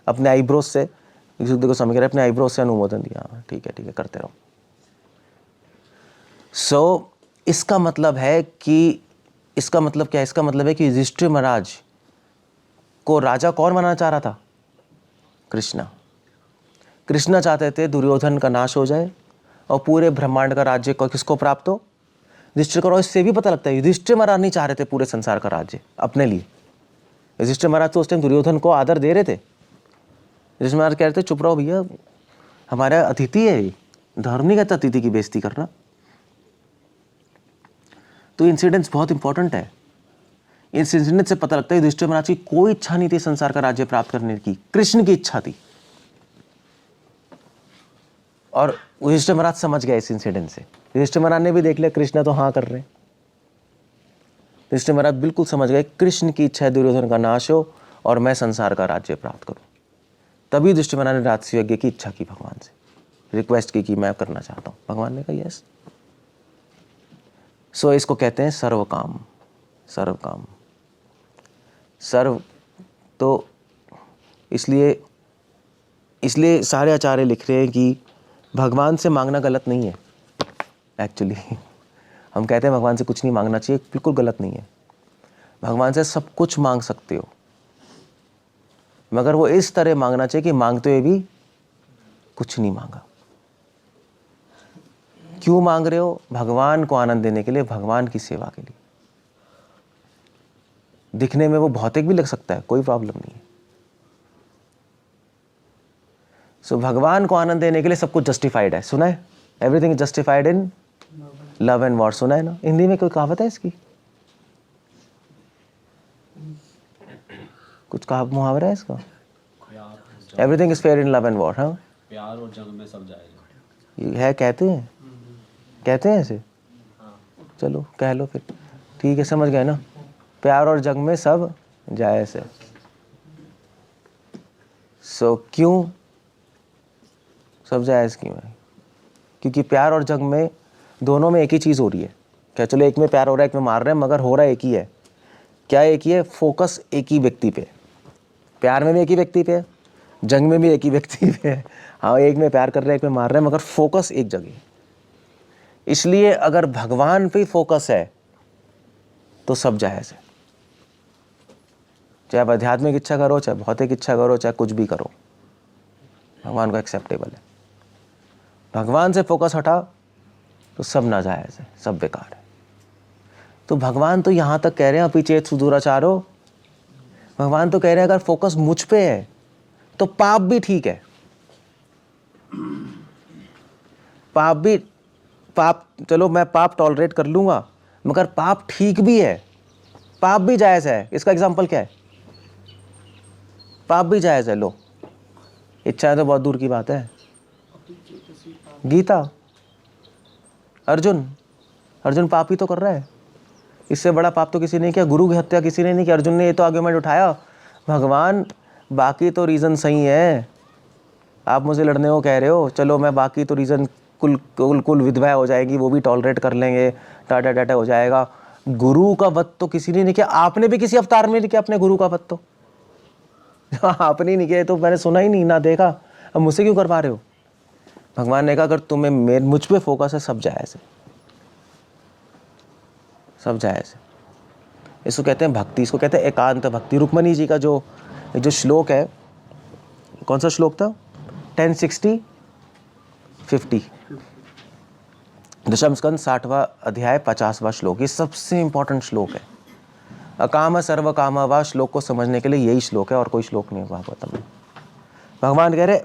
अपने आईब्रोज से, को समझ रहे, अपने आईब्रोज से अनुमोदन दिया, ठीक है करते रहो। सो इसका मतलब है कि, इसका मतलब क्या है? इसका मतलब है कि युधिष्ठिर महाराज को राजा कौन बनाना चाह रहा था? कृष्णा। कृष्णा चाहते थे दुर्योधन का नाश हो जाए और पूरे ब्रह्मांड का राज्य को किसको प्राप्त हो? युधिष्ठिर को। इससे भी पता लगता है युधिष्ठिर महाराज नहीं चाह रहे थे पूरे संसार का राज्य अपने लिए। युधिष्ठिर महाराज तो उस टाइम दुर्योधन को आदर दे रहे थे। युधिष्ठिर महाराज कह रहे थे चुप रहो भैया, हमारा अतिथि है, धर्म नहीं कहता अतिथि की बेइज्जती करना। तो इंसिडेंट्स बहुत इंपॉर्टेंट है। इस इंसिडेंट से पता लगता है युधिष्ठिर महाराज की कोई इच्छा नहीं थी संसार का राज्य प्राप्त करने की, कृष्ण की इच्छा थी। और युधिष्ठिर महाराज समझ गए इस इंसिडेंट से। युधिष्ठिर महाराज ने भी देख लिया कृष्ण तो हाँ कर रहे हैं। युधिष्ठिर महाराज बिल्कुल समझ गए कृष्ण की इच्छा है दुर्योधन का नाश हो और मैं संसार का राज्य प्राप्त करूं। तभी युधिष्ठिर महाराज ने राजसी यज्ञ की इच्छा की, भगवान से रिक्वेस्ट की कि मैं करना चाहता हूं। भगवान ने कहा यस। सो इसको कहते हैं सर्व काम। सर्व काम, सर्व तो इसलिए सारे आचार्य लिख रहे हैं कि भगवान से मांगना गलत नहीं है। एक्चुअली हम कहते हैं भगवान से कुछ नहीं मांगना चाहिए, बिल्कुल गलत नहीं है। भगवान से सब कुछ मांग सकते हो, मगर वो इस तरह मांगना चाहिए कि मांगते हुए भी कुछ नहीं मांगा। क्यों मांग रहे हो? भगवान को आनंद देने के लिए, भगवान की सेवा के लिए। दिखने में वो भौतिक भी लग सकता है, कोई प्रॉब्लम नहीं है। सो भगवान को आनंद देने के लिए सब कुछ जस्टिफाइड है। सुना है? Everything is justified in love and war. सुना है ना? हिंदी में कोई कहावत है इसकी? कुछ कहा मुहावरा है इसका? Everything is fair in love and war. हाँ, प्यार और जंग में सब जाएगा। ये है, कहते हैं ऐसे। चलो कह लो फिर, ठीक है, समझ गए ना? प्यार और जंग में सब जायज़ है। सो क्यों सब जायज़ क्यों है? क्योंकि प्यार और जंग में दोनों में एक ही चीज़ हो रही है। क्या चलो एक में प्यार हो रहा है, एक में मार रहे हैं, मगर हो रहा है एक ही है। क्या एक ही है? फोकस एक ही व्यक्ति पे। प्यार में भी एक ही व्यक्ति पे है, जंग में भी एक ही व्यक्ति पे है। हाँ, एक में प्यार कर रहे हैं, एक में मार रहे हैं, मगर फोकस एक जगह। इसलिए अगर भगवान पे फोकस है तो सब जायज़ है। चाहे आप आध्यात्मिक इच्छा करो, चाहे भौतिक इच्छा करो, चाहे कुछ भी करो, भगवान को एक्सेप्टेबल है। भगवान से फोकस हटा तो सब नाजायज़ है, सब बेकार है। तो भगवान तो यहाँ तक कह रहे हैं, अपि चेत सुदूराचारो। भगवान तो कह रहे हैं अगर फोकस मुझ पे है तो पाप भी ठीक है। पाप चलो मैं पाप टॉलरेट कर लूंगा, मगर पाप ठीक भी है, पाप भी जायज़ है। इसका एग्जाम्पल क्या है? पाप भी जायज़ है। लो, इच्छा तो बहुत दूर की बात है। गीता, अर्जुन पाप ही तो कर रहा है। इससे बड़ा पाप तो किसी ने किया। गुरु की हत्या किसी ने नहीं की, अर्जुन ने ये तो आर्गुमेंट उठाया। भगवान बाकी तो रीज़न सही है, आप मुझे लड़ने को कह रहे हो, चलो मैं बाकी तो रीज़न कुल विधवा हो जाएगी वो भी टॉलरेट कर लेंगे, टाटा टाटा हो जाएगा। गुरु का वध तो किसी ने नहीं किया। आपने भी किसी अवतार में नहीं किया अपने गुरु का वध तो आपने नहीं किया, तो मैंने सुना ही नहीं, ना देखा, अब मुझसे क्यों करवा रहे हो? भगवान ने कहा अगर तुम्हें मुझ पे फोकस है, सब जायज़ है, सब जायज़ है। इसको कहते हैं भक्ति, इसको कहते हैं एकांत भक्ति। रुक्मणी जी का जो श्लोक है, कौन सा श्लोक था? 1060 50, दशम स्कंद 60वां अध्याय 50वां श्लोक। ये सबसे इंपॉर्टेंट श्लोक है। अकाम सर्व कामवा श्लोक को समझने के लिए यही श्लोक है, और कोई श्लोक नहीं है भागवतम में। भगवान कह रहे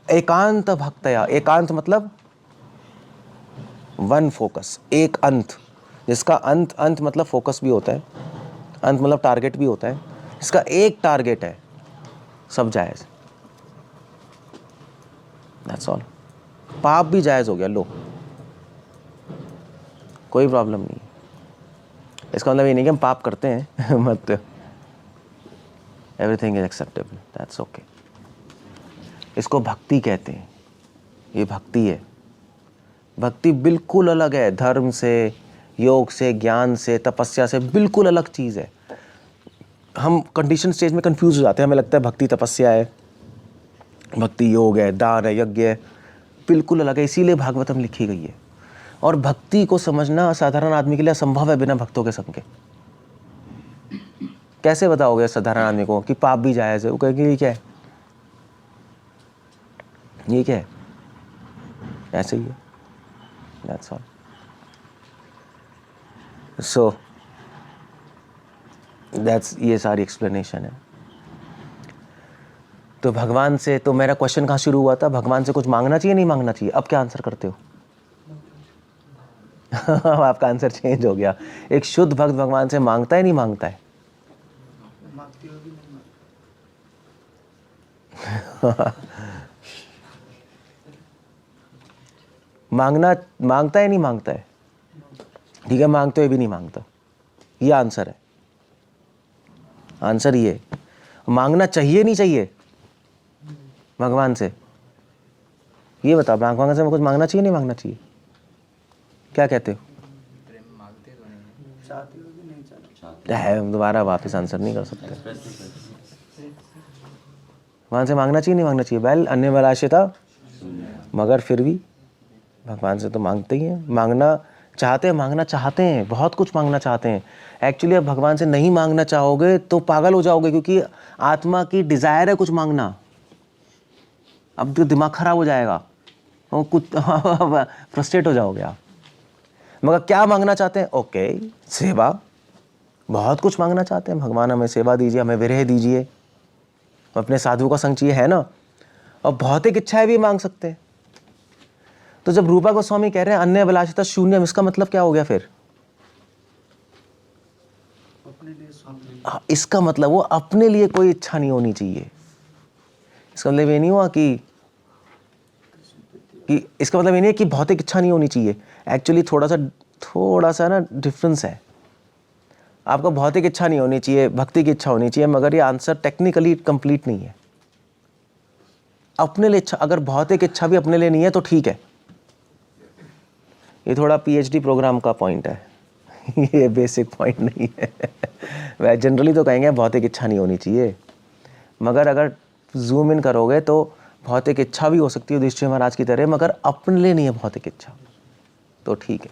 एकांत भक्तया। एकांत मतलब वन फोकस, एक अंत, जिसका अंत मतलब फोकस भी होता है, अंत मतलब टारगेट भी होता है। इसका एक टारगेट है, सब जायज़। That's all. पाप भी जायज़ हो गया, लो, कोई प्रॉब्लम नहीं है। इसका मतलब ये नहीं कि हम पाप करते हैं मत, everything is acceptable, that's okay. इसको भक्ति कहते हैं, ये भक्ति है। भक्ति बिल्कुल अलग है धर्म से, योग से, ज्ञान से, तपस्या से, बिल्कुल अलग चीज़ है। हम कंडीशन स्टेज में कंफ्यूज हो जाते हैं, हमें लगता है भक्ति तपस्या है, भक्ति योग है, दान है, यज्ञ है, बिल्कुल अलग है। इसीलिए भागवतम लिखी गई है। और भक्ति को समझना साधारण आदमी के लिए असंभव है बिना भक्तों के संग के। कैसे बताओगे साधारण आदमी को कि पाप भी जायज़ है? वो कहेंगे ये क्या है, ये क्या है, ऐसे ही है। That's all. सो दैट्स, ये सारी एक्सप्लेनेशन है। तो भगवान से, तो मेरा क्वेश्चन कहाँ शुरू हुआ था? भगवान से कुछ मांगना चाहिए, नहीं मांगना चाहिए? अब क्या आंसर करते हो? आपका आंसर चेंज हो गया। एक शुद्ध भक्त भगवान से मांगता है, नहीं मांगता है? मांगता है, नहीं मांगता है? ठीक है, मांगते हुए भी नहीं मांगता, ये आंसर है। आंसर ये, मांगना चाहिए नहीं चाहिए भगवान से? ये बताओ, भगवान से कुछ मांगना चाहिए, नहीं मांगना चाहिए? क्या कहते हो? हम दोबारा वापस आंसर नहीं कर सकते। भगवान से मांगना चाहिए नहीं मांगना चाहिए? वेल, अन्य अभिलाषिता, मगर फिर भी भगवान से तो मांगते ही हैं, मांगना चाहते हैं, बहुत कुछ मांगना चाहते हैं। एक्चुअली अब भगवान से नहीं मांगना चाहोगे तो पागल हो जाओगे, क्योंकि आत्मा की डिजायर है कुछ मांगना। अब तो दिमाग खराब हो जाएगा और कुछ फ्रस्ट्रेट हो जाओगे आप। मगर क्या मांगना चाहते हैं? ओके, सेवा, बहुत कुछ मांगना चाहते हैं। भगवान हमें सेवा दीजिए, हमें विरह दीजिए, अपने साधु का संग चाहिए, है ना। और भौतिक इच्छाएं भी मांग सकते हैं। तो जब रूपा गोस्वामी कह रहे हैं अन्य अभिलाषिता शून्यम, इसका मतलब क्या हो गया फिर? इसका मतलब वो अपने लिए कोई इच्छा नहीं होनी चाहिए। इसका मतलब ये नहीं हुआ कि इसका मतलब ये नहीं है कि भौतिक इच्छा नहीं होनी चाहिए। एक्चुअली थोड़ा सा ना डिफरेंस है। आपको भौतिक इच्छा नहीं होनी चाहिए, भक्ति की इच्छा होनी चाहिए, मगर ये आंसर टेक्निकली कंप्लीट नहीं है। अपने लिए इच्छा, अगर भौतिक इच्छा भी अपने लिए नहीं है तो ठीक है। ये थोड़ा पीएचडी प्रोग्राम का पॉइंट है ये बेसिक पॉइंट नहीं है वह जनरली तो कहेंगे भौतिक इच्छा नहीं होनी चाहिए, मगर अगर जूम इन करोगे तो भौतिक इच्छा भी हो सकती है युधिष्ठिर महाराज की तरह, मगर अपने लिए नहीं है भौतिक इच्छा, तो ठीक है।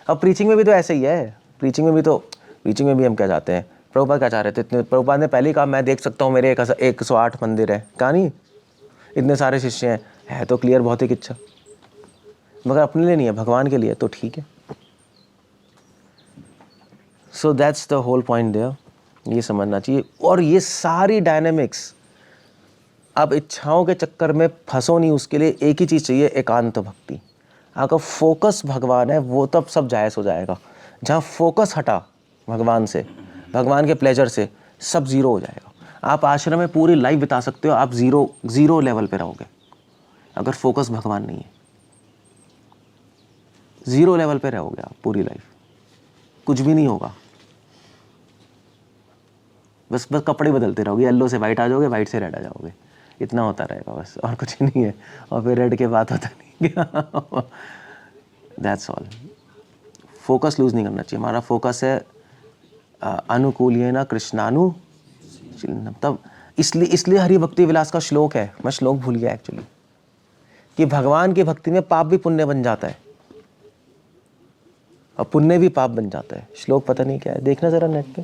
अब प्रीचिंग में भी तो ऐसे ही है। प्रीचिंग में भी हम क्या चाहते हैं? प्रभुपाद क्या चाह रहे थे? प्रभुपाद ने पहले कहा मैं देख सकता हूँ मेरे 108 मंदिर है, कहा नहीं इतने सारे शिष्य हैं, है तो क्लियर भौतिक इच्छा, मगर अपने लिए नहीं है, भगवान के लिए, तो ठीक है। So that's the whole point there, ये समझना चाहिए। और ये सारी डायनेमिक्स, अब इच्छाओं के चक्कर में फंसो नहीं, उसके लिए एक ही चीज़ चाहिए, एकांत भक्ति। अगर फोकस भगवान है वो तब सब जायज़ हो जाएगा। जहाँ फोकस हटा भगवान से, भगवान के प्लेजर से, सब ज़ीरो हो जाएगा। आप आश्रम में पूरी लाइफ बिता सकते हो, आप ज़ीरो लेवल पे रहोगे अगर फोकस भगवान नहीं है। ज़ीरो लेवल पे रहोगे आप पूरी लाइफ, कुछ भी नहीं होगा, बस कपड़े बदलते रहोगे, येलो से वाइट आ जाओगे, वाइट से रेड आ जाओगे, इतना होता रहेगा बस, और कुछ नहीं है। और फिर रेड के बाद होता नहीं क्या दैट्स ऑल। फोकस लूज नहीं करना चाहिए। हमारा फोकस है अनुकूल्येन कृष्णानु, तब इसलिए हरि भक्ति विलास का श्लोक है, मैं श्लोक भूल गया एक्चुअली, कि भगवान की भक्ति में पाप भी पुण्य बन जाता है और पुण्य भी पाप बन जाता है। श्लोक पता नहीं क्या है, देखना जरा नेट पे।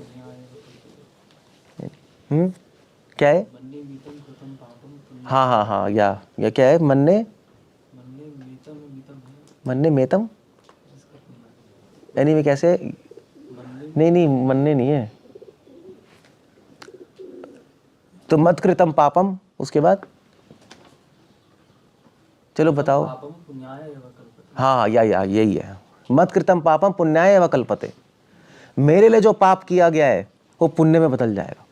क्या है? हाँ या क्या है? मन्ने मेतम, एनीवे कैसे? नहीं मन्ने नहीं है तो मत कृतम पापम, उसके बाद चलो बताओ। हाँ या यही है, मत कृतम पापम पुण्याय व कल्पते। मेरे लिए जो पाप किया गया है वो पुण्य में बदल जाएगा।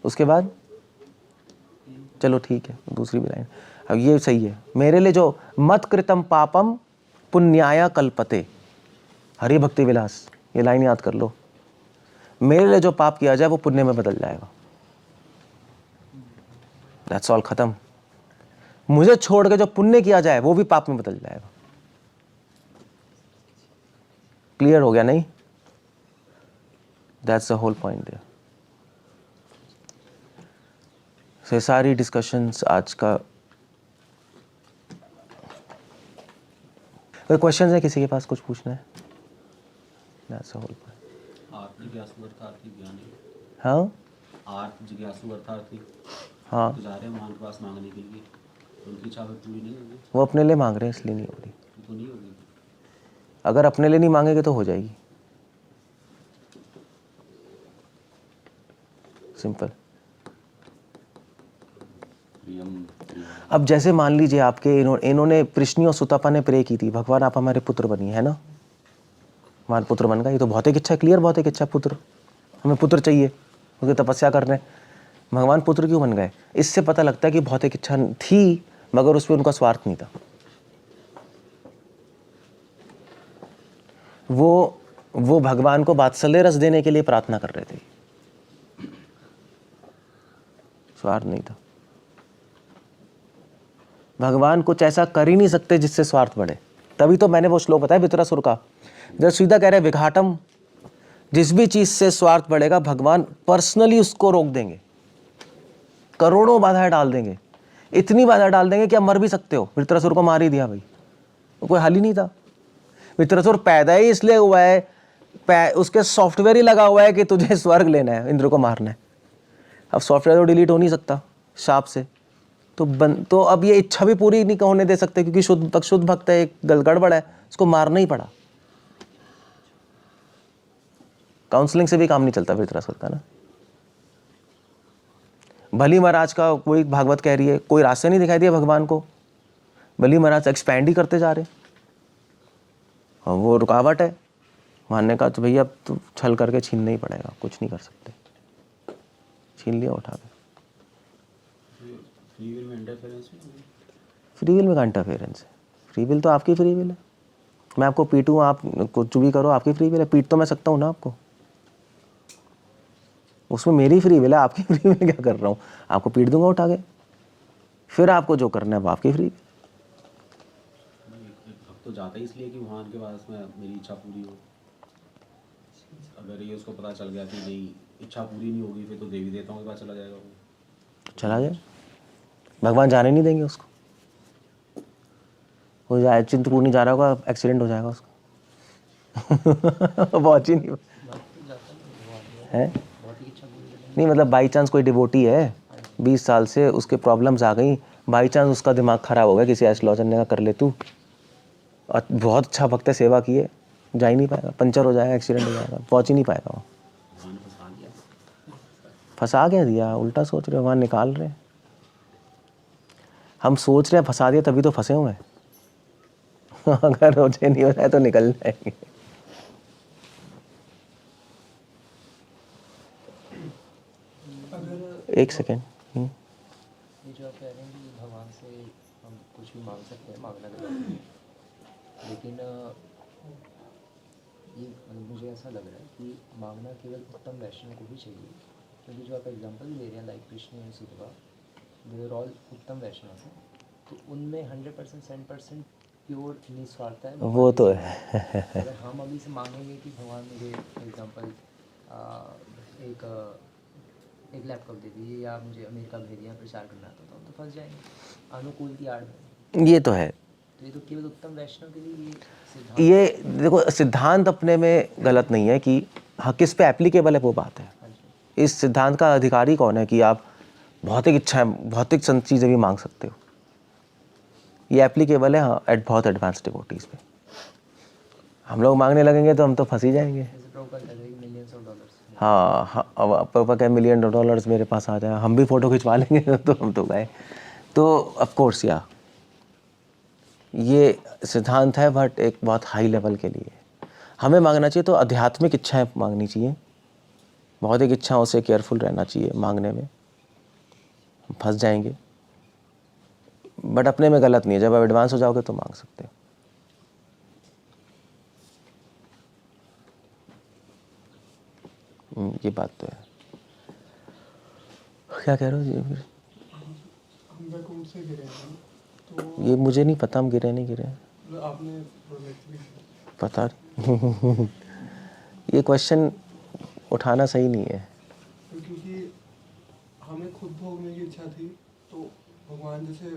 उसके बाद चलो ठीक है, दूसरी भी लाइन, अब ये सही है। मेरे लिए जो मत कृतम पापम पुण्याय कल्पते, हरि भक्ति विलास, ये लाइन याद कर लो। मेरे लिए जो पाप किया जाए वो पुण्य में बदल जाएगा। दैट्स ऑल, खत्म। मुझे छोड़ के जो पुण्य किया जाए वो भी पाप में बदल जाएगा। क्लियर हो गया नहीं? That's the whole point there. So सारी डिस्कशंस आज का। कोई क्वेश्चन है किसी के पास, कुछ पूछना है? That's the whole point. आर्थ जिज्ञासु अर्थार्थी ज्ञानी। हाँ, आर्थ जिज्ञासु अर्थार्थी, हाँ, तो जा रहे हैं भगवान के पास मांगने के लिए, तो उनकी इच्छा पूरी नहीं होगी। वो अपने लिए मांग रहे हैं इसलिए नहीं हो रही। तो नहीं होगी। अगर अपने लिए नहीं मांगेंगे तो हो जाएगी। सिंपल। अब जैसे मान लीजिए आपके इन्होंने कृष्णी और सुतपा ने प्रे की थी, भगवान आप हमारे पुत्र बनिए, है ना, हमारे पुत्र बन गए। ये तो भौतिक इच्छा, क्लियर भौतिक इच्छा, पुत्र, हमें पुत्र चाहिए, क्योंकि तपस्या कर रहे हैं। भगवान पुत्र क्यों बन गए? इससे पता लगता है कि भौतिक इच्छा थी मगर उसमें उनका स्वार्थ नहीं था। वो भगवान को वात्सल्य रस देने के लिए प्रार्थना कर रहे थे, स्वार्थ नहीं था। भगवान कुछ ऐसा कर ही नहीं सकते जिससे स्वार्थ बढ़े। तभी तो मैंने वो श्लोक बताया वितरासुर का, जब सीधा कह रहे विघाटम, जिस भी चीज से स्वार्थ बढ़ेगा भगवान पर्सनली उसको रोक देंगे, करोड़ों बाधाएं डाल देंगे, इतनी बाधा डाल देंगे कि आप मर भी सकते हो। वृत्रासुर को मार ही दिया भाई, कोई हल ही नहीं था। वृत्रासुर पैदा ही इसलिए हुआ है, उसके सॉफ्टवेयर ही लगा हुआ है कि तुझे स्वर्ग लेना है, इंद्र को मारना है। अब सॉफ्टवेयर तो डिलीट हो नहीं सकता शाप से, तो अब ये इच्छा भी पूरी नहीं होने दे सकते, क्योंकि शुद्ध भक्त है, एक गड़बड़ है, उसको मारना ही पड़ा। काउंसलिंग से भी काम नहीं चलता वृत्रासुर का ना। भली महाराज का कोई भागवत कह रही है, कोई रास्ते नहीं दिखाई दिया भगवान को, भली महाराज एक्सपैंड ही करते जा रहे, और वो रुकावट है। मानने का तो भैया अब तो छल करके छीनना ही पड़ेगा, कुछ नहीं कर सकते। छीन लिया, उठा के। फ्री विल में इंटरफेरेंस है? फ्री विल में का इंटरफेरेंस है? फ्री विल तो आपकी फ्री विल है। मैं आपको पीटूँ, आप कुछ भी करो, आपकी फ्री विल है। पीट तो मैं सकता हूँ ना आपको, उसमें मेरी फ्री विल है। आपकी फ्री विल क्या कर रहा हूँ? आपको पीट दूंगा उठा के, फिर आपको जो करना है वो आपकी फ्री विल। अब तो जाता ही इसलिए कि भगवान के पास में मेरी इच्छा पूरी हो। अगर ये उसको पता चल गया कि नहीं इच्छा पूरी नहीं होगी, फिर तो देवी देवताओं के पास चला जाएगा वो। चला जाए, भगवान जाने नहीं देंगे उसको। वो जाए चिंतपूर्णी जा रहा होगा, एक्सीडेंट हो जाएगा उसको। पहुंच ही नहीं है। नहीं मतलब बाई चांस कोई डिवोटी है, 20 साल से उसके प्रॉब्लम्स आ गई, बाई चांस उसका दिमाग खराब हो गया, किसी एस्ट्रोलॉजर ने कहा कर ले तू, और बहुत अच्छा भक्त है, सेवा की है, जा ही नहीं पाएगा, पंचर हो जाएगा, एक्सीडेंट हो जाएगा, पहुंच ही नहीं पाएगा वो। फंसा क्या दिया? उल्टा सोच रहे हो, वहाँ निकाल रहे हैं। हम सोच रहे हैं फंसा दिया, तभी तो फंसे हुए हैं। अगर रोजे नहीं हो जाए तो निकल जाएंगे। एक सेकेंड। ये जो आप कह रहे हैं कि भगवान से हम कुछ भी मांग सकते हैं, मांगना गलत नहीं है, लेकिन ये मुझे ऐसा लग रहा है कि मांगना केवल उत्तम वैष्णव को ही चाहिए, क्योंकि जो आप एग्जांपल ले रहे हैं लाइक कृष्ण एंड सुतवा, दे आर ऑल उत्तम वैष्णव हैं, तो उनमें 100% 100% प्योर निस्वार्थ है। वो तो है। अगर हम अभी से मांगेंगे कि भगवान मुझे एग्जांपल एक लैपटॉप दे दीजिए, या मुझे अमेरिका भेजिए प्रचार करना था, तो हम तो फंस जाएंगे अनुकूल की आड़ में। ये तो है। तो ये तो केवल उत्तम वैष्णव के लिए ये सिद्धांत। ये देखो, सिद्धांत अपने में गलत नहीं है, कि हाँ किस पे एप्लीकेबल है वो बात है। इस सिद्धांत का अधिकारी कौन है कि आप भौतिक इच्छाएं, भौतिक चीज़ें भी मांग सकते हो। ये एप्लीकेबल है हाँ बहुत एडवांस डिवोटीज पे। हम लोग मांगने लगेंगे तो हम तो फंस ही जाएंगे। हाँ हाँ, अब पापा क्या $1,000,000 मेरे पास आ जाए, हम भी फ़ोटो खिंचवा लेंगे तो हम तो गए। तो ऑफ कोर्स ये सिद्धांत है, बट एक बहुत हाई लेवल के लिए हमें मांगना चाहिए। तो आध्यात्मिक इच्छाएं मांगनी चाहिए, भौतिक इच्छाओं से केयरफुल रहना चाहिए मांगने में, हम फंस जाएंगे। बट अपने में गलत नहीं है, जब आप एडवांस हो जाओगे तो मांग सकते हो। ये बात तो है। क्या कह रहे हो जी? फिर हम बैकग्राउंड से गिरे हैं, तो ये मुझे नहीं पता हम गिरे नहीं गिरे, आपने पता नहीं। ये क्वेश्चन उठाना सही नहीं है, क्योंकि हमें खुद भोगने की इच्छा थी, तो भगवान जैसे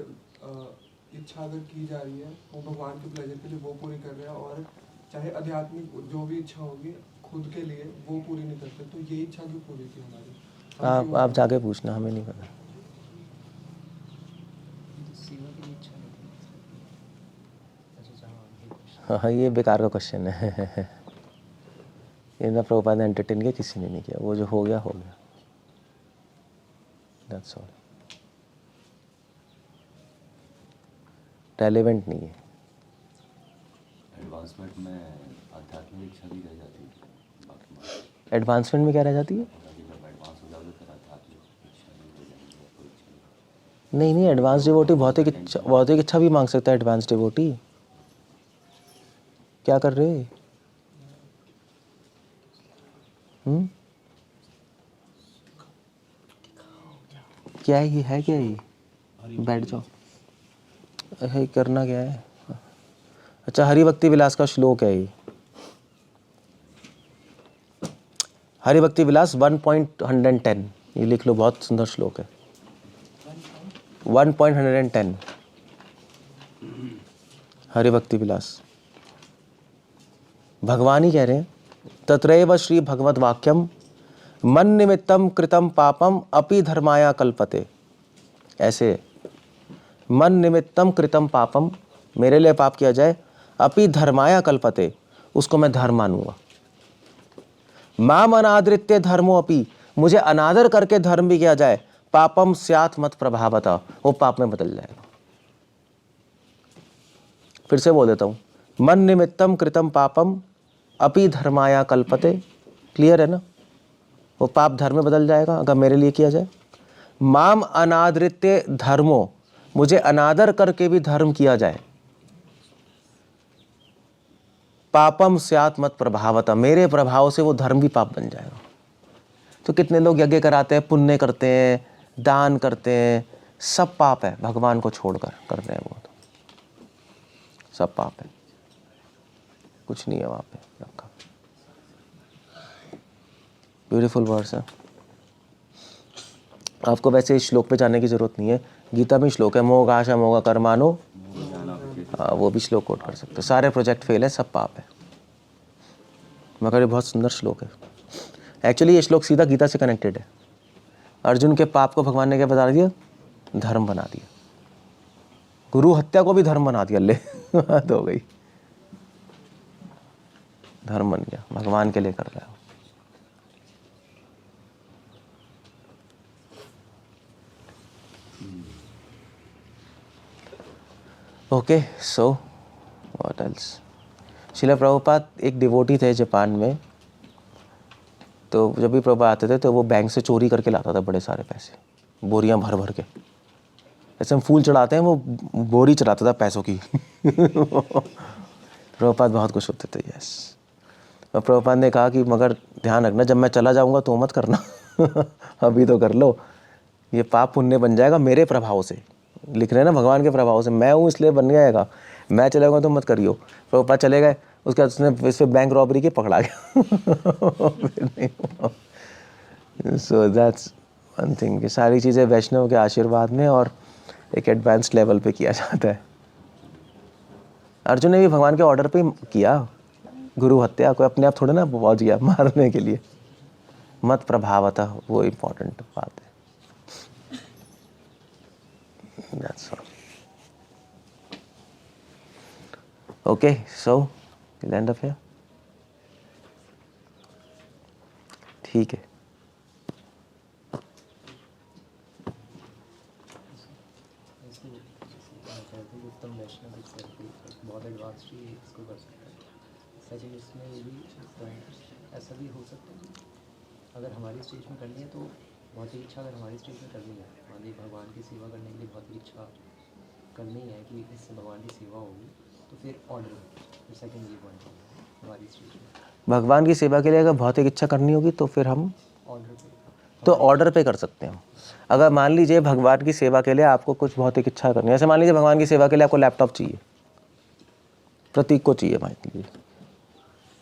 इच्छा अगर की जा रही है वो भगवान के प्लेजर के लिए वो पूरी कर रहे हैं, और चाहे आध्यात्मिक जो भी इच्छा होगी खुद के लिए वो पूरी नहीं करते, तो ये इच्छा क्यों पूरी थी हमारी? आप जाके पूछना, हमें नहीं पता। हाँ ये बेकार का क्वेश्चन है। ये ना प्रभुपाद ने एंटरटेन किया, किसी ने नहीं किया, वो जो हो गया हो गया, दैट्स ऑल। रेलेवेंट नहीं है। एडवांसमेंट में आध्यात्मिक इच्छा भी रह जाती है। एडवांसमेंट में क्या रह जाती है? जब एडवांस हो जाओगे फिर आध्यात्मिक इच्छा नहीं रह जाएगी, कोई इच्छा नहीं, एडवांस डिवोटी भौतिक इच्छा भी मांग सकता है। एडवांस डिवोटी क्या कर रहे हैं? क्या है ये? है क्या ये? बैठ जाओ। है करना क्या है? अच्छा, हरि भक्ति विलास का श्लोक है ये। हरि भक्ति विलास 1.110, ये लिख लो, बहुत सुंदर श्लोक है। 1.110 हरि भक्ति विलास। भगवान ही कह रहे हैं तत्रैव श्री भगवत वाक्यम मन निमित्तम कृतम पापम अपि धर्माया कल्पते। ऐसे मन निमित्तम कृतम पापम, मेरे लिए पाप किया जाए, अपि धर्माया कल्पते, उसको मैं धर्म मानूंगा। माम अनादृत्य धर्मो अपि, मुझे अनादर करके धर्म भी किया जाए, पापम स्यात् मत प्रभावतः, वो पाप में बदल जाएगा। फिर से बोल देता हूं, मन निमित्तम कृतम पापम अपि धर्माया कल्पते। क्लियर है ना? वो पाप धर्म में बदल जाएगा अगर मेरे लिए किया जाए। माम अनादृत्य धर्मो, मुझे अनादर करके भी धर्म किया जाए, पापम स्यात् मत प्रभावतः, मेरे प्रभाव से वो धर्म भी पाप बन जाएगा। तो कितने लोग यज्ञ कराते हैं, पुण्य करते हैं, दान करते हैं, सब पाप है, भगवान को छोड़कर कर रहे हैं वो, तो सब पाप है, कुछ नहीं है वहाँ पे रखा। ब्यूटीफुल वर्ड्स है। आपको वैसे इस श्लोक पे जाने की जरूरत नहीं है, गीता में श्लोक है मोह आशा मोह कर्मानो, वो भी श्लोक कोट कर सकते हो। सारे प्रोजेक्ट फेल है, सब पाप है, मगर ये बहुत सुंदर श्लोक है। एक्चुअली ये श्लोक सीधा गीता से कनेक्टेड है। अर्जुन के पाप को भगवान ने क्या बता दिया? धर्म बना दिया। गुरु हत्या को भी धर्म बना दिया, ले बात हो गई, धर्म बन गया, भगवान के लिए कर रहा है। Okay, so what else? Srila Prabhupada एक डिवोटी थे जापान में, तो जब भी प्रभुपाद आते थे तो वो बैंक से चोरी करके लाता था बड़े सारे पैसे, बोरियां भर भर के। ऐसे हम फूल चढ़ाते हैं, वो बोरी चढ़ाता था पैसों की। प्रभुपाद बहुत खुश होते थे। यस, और प्रभुपाद ने कहा कि मगर ध्यान रखना, जब मैं चला जाऊंगा तो मत करना। अभी तो कर लो, ये पाप पुण्य बन जाएगा मेरे प्रभाव से। लिख रहे हैं ना, भगवान के प्रभाव से, मैं हूँ इसलिए बन जाएगा, मैं चले जाऊंगा तो मत करियो। प्रभुपाद चले गए, उसके बाद उसने इस पे बैंक रॉबरी की पकड़ा गया। फिर नहीं हुआ। सो दैट्स वन थिंग कि सारी चीज़ें वैष्णव के आशीर्वाद में और एक एडवांस्ड लेवल पे किया जाता है। अर्जुन ने भी भगवान के ऑर्डर पे किया गुरु हत्या, कोई अपने आप थोड़े ना पहुंच गया मारने के लिए। मत प्रभावतः, वो इम्पोर्टेंट बात है। That's all. Okay, so we'll end up here. ठीक है। उत्तम वैष्णव बहुत एडवांस ही इसको कर सकता है। सेकंड इसमें ये भी ऐसा भी हो सकता है अगर हमारी स्टेज में करनी है तो बहुत ही इच्छा अगर हमारी स्टेज में करनी है, मान लीजिए भगवान की सेवा करने के लिए बहुत ही इच्छा करनी है कि इससे भगवान की सेवा होगी, तो फिर ऑर्डर फिर सेकंड ये पॉइंट हमारी स्टेज में भगवान की सेवा के लिए अगर भौतिक इच्छा करनी होगी तो फिर हम ऑर्डर पे कर सकते हैं। अगर मान लीजिए भगवान की सेवा के लिए आपको कुछ भौतिक इच्छा करनी है, जैसे मान लीजिए भगवान की सेवा के लिए आपको लैपटॉप चाहिए, प्रतीक को चाहिए, मान लीजिए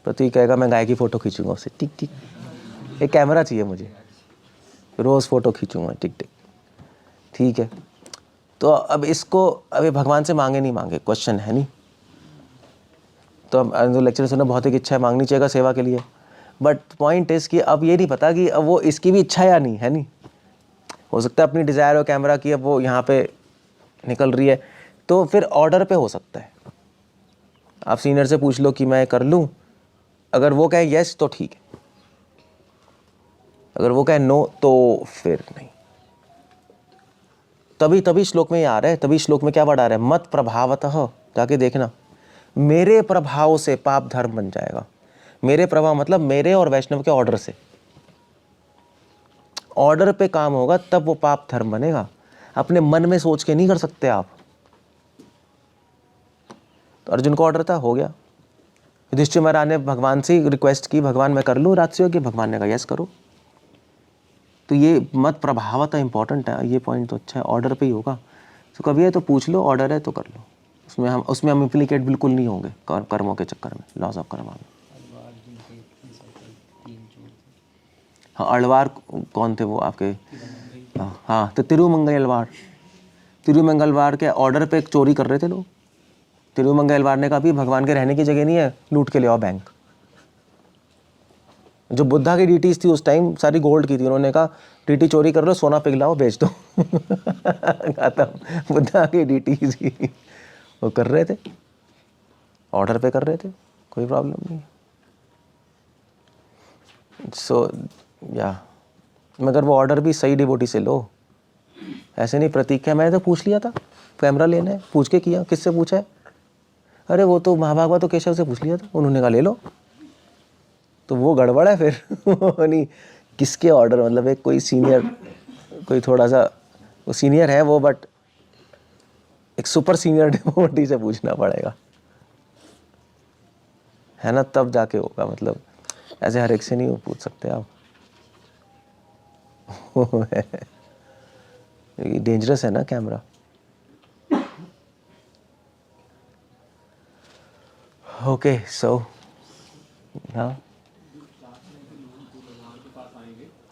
प्रतीक कहेगा मैं गाय की फ़ोटो खींचूंगा उससे, टिक टिक। एक कैमरा चाहिए मुझे, रोज़ फ़ोटो खींचूंगा, टिक टिक। ठीक है, तो अब इसको अभी भगवान से मांगे नहीं मांगे, क्वेश्चन है नहीं। तो अब लेक्चर सुना भौतिक इच्छा मांगनी चाहिए सेवा के लिए, बट पॉइंट इज़ कि अब ये नहीं पता कि अब वो इसकी भी इच्छा या नहीं है। नहीं हो सकता है अपनी डिज़ायर हो कैमरा की, अब वो यहाँ पे निकल रही है, तो फिर ऑर्डर पे हो सकता है। आप सीनियर से पूछ लो कि मैं कर लूँ, अगर वो कहे यस तो ठीक है, अगर वो कहे नो तो फिर नहीं। तभी श्लोक में ये आ रहा है, तभी श्लोक में क्या वर्ड आ रहा है? मत प्रभावतः, जाके देखना, मेरे प्रभाव से पाप धर्म बन जाएगा। मेरे प्रभाव मतलब मेरे और वैष्णव के ऑर्डर से, ऑर्डर पे काम होगा तब वो पाप धर्म बनेगा। अपने मन में सोच के नहीं कर सकते आप। तो अर्जुन को ऑर्डर था, हो गया। युधिष्ठिर महाराज ने भगवान से रिक्वेस्ट की, भगवान मैं कर लूँ रात्रि की, भगवान ने कहा यस करो। तो ये मत प्रभावतः इंपॉर्टेंट है, ये पॉइंट तो अच्छा है, ऑर्डर पे ही होगा। तो कभी है तो पूछ लो, ऑर्डर है तो कर लो, उसमें हम इम्प्लीकेट बिल्कुल नहीं होंगे कर्मों के चक्कर में, लॉस ऑफ कर्मा में। हाँ, अल्वार कौन थे वो आपके? हाँ, तो तिरुमंगल अल्वार, तिरुमंगलवार के ऑर्डर पे चोरी कर रहे थे लोग। तिरुमंगलवार ने कहा भी भगवान के रहने की जगह नहीं है, लूट के ले आओ बैंक। जो बुद्धा की डीटीज थी उस टाइम सारी गोल्ड की थी, उन्होंने कहा डीटी चोरी कर लो, सोना पिघलाओ बेच दो। खत्म, बुद्धा की डीटीज ही वो कर रहे थे, ऑर्डर पे कर रहे थे, कोई प्रॉब्लम नहीं। सो या मगर वो ऑर्डर भी सही डिवोटी से लो, ऐसे नहीं प्रतीक है। मैंने तो पूछ लिया था कैमरा लेना है, पूछ के किया। किससे पूछा है? अरे वो तो महाभागवत तो केशव से पूछ लिया था, उन्होंने कहा ले लो। तो वो गड़बड़ है फिर। नहीं किसके ऑर्डर, मतलब एक कोई सीनियर, कोई थोड़ा सा वो सीनियर है वो, बट एक सुपर सीनियर डिवोटी से पूछना पड़ेगा, है ना, तब जाके होगा। मतलब ऐसे हर एक से नहीं पूछ सकते आप। डेंजरस है ना कैमरा। ओके सो हाँ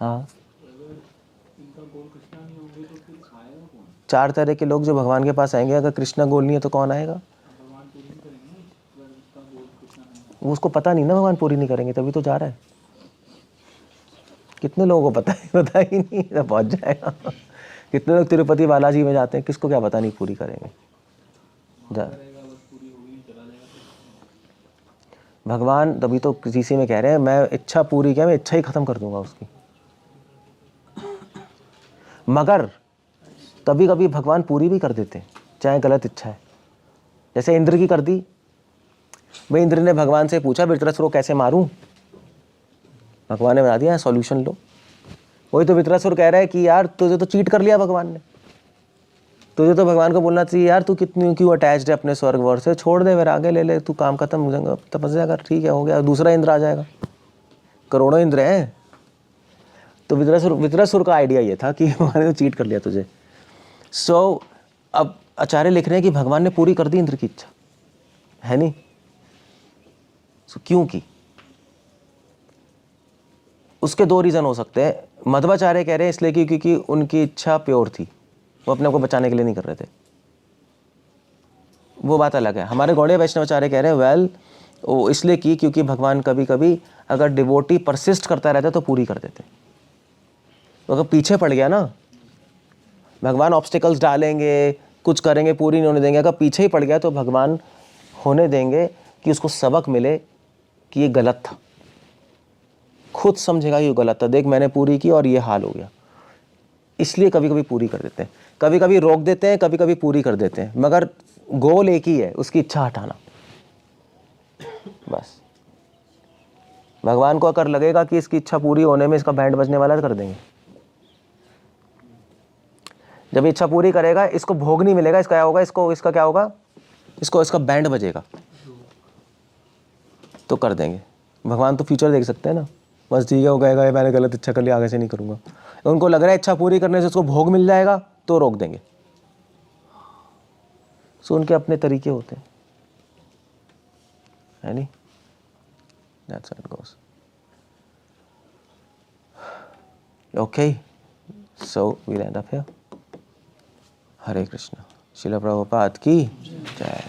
हाँ, 4 तरह के लोग जो भगवान के पास आएंगे। अगर कृष्णा गोल नहीं है तो कौन आएगा? वो उसको पता नहीं ना भगवान पूरी नहीं करेंगे, तभी तो जा रहा है। कितने लोगों को पता है? पता ही नहीं, तो पहुंच जाएगा। कितने लोग तिरुपति बालाजी में जाते हैं, किसको क्या पता नहीं पूरी करेंगे। भगवान तभी तो किसी में कह रहे हैं मैं इच्छा पूरी क्या, मैं इच्छा ही खत्म कर दूंगा उसकी। मगर कभी कभी भगवान पूरी भी कर देते हैं, चाहे गलत इच्छा है। जैसे इंद्र की कर दी भाई, इंद्र ने भगवान से पूछा वृत्रासुर को कैसे मारूं, भगवान ने बता दिया सॉल्यूशन लो। वही तो वृत्रासुर कह रहा है कि यार तुझे तो चीट कर लिया भगवान ने, तुझे तो भगवान को बोलना चाहिए यार तू कितनी क्यों अटैच्ड है अपने स्वर्ग वर से, छोड़ दे, फिर आगे ले ले, तू काम खत्म हो जाएगा, तपस्या कर, ठीक है हो गया, दूसरा इंद्र आ जाएगा, करोड़ों इंद्र हैं। तो वृत्रासुर का आइडिया ये था कि भगवान ने तो चीट कर लिया तुझे। सो अब आचार्य लिख रहे हैं कि भगवान ने पूरी कर दी इंद्र की इच्छा, है नहीं? सो क्यों की? उसके 2 रीजन हो सकते हैं। मध्वाचार्य कह रहे हैं इसलिए क्योंकि उनकी इच्छा प्योर थी, वो अपने आप को बचाने के लिए नहीं कर रहे थे, वो बात अलग है। हमारे गौड़ीय वैष्णवाचार्य कह रहे हैं वेल वो इसलिए की क्योंकि भगवान कभी कभी अगर डिवोटी परसिस्ट करता रहता तो पूरी कर देते। तो अगर पीछे पड़ गया ना, भगवान ऑब्स्टिकल्स डालेंगे, कुछ करेंगे, पूरी नहीं होने देंगे। अगर पीछे ही पड़ गया तो भगवान होने देंगे कि उसको सबक मिले कि ये गलत था, खुद समझेगा ये गलत था, देख मैंने पूरी की और ये हाल हो गया। इसलिए कभी कभी पूरी कर देते हैं, कभी कभी रोक देते हैं, कभी कभी पूरी कर देते हैं, मगर गोल एक ही है, उसकी इच्छा हटाना। बस भगवान को अगर लगेगा कि इसकी इच्छा पूरी होने में इसका बैंड बजने वाला है, कर देंगे। जब इच्छा पूरी करेगा, इसको भोग नहीं मिलेगा, इसका क्या होगा, इसका क्या होगा, इसका बैंड बजेगा, तो कर देंगे। भगवान तो फ्यूचर देख सकते हैं ना, बस ठीक है हो गएगा, मैंने गलत इच्छा कर लिया, आगे से नहीं करूंगा। उनको लग रहा है इच्छा पूरी करने से उसको भोग मिल जाएगा तो रोक देंगे। सो उनके अपने तरीके होते हैं, है नहीं? That's how it goes. Okay, so we'll end up here. हरे कृष्णा। श्रील प्रभुपाद की जय।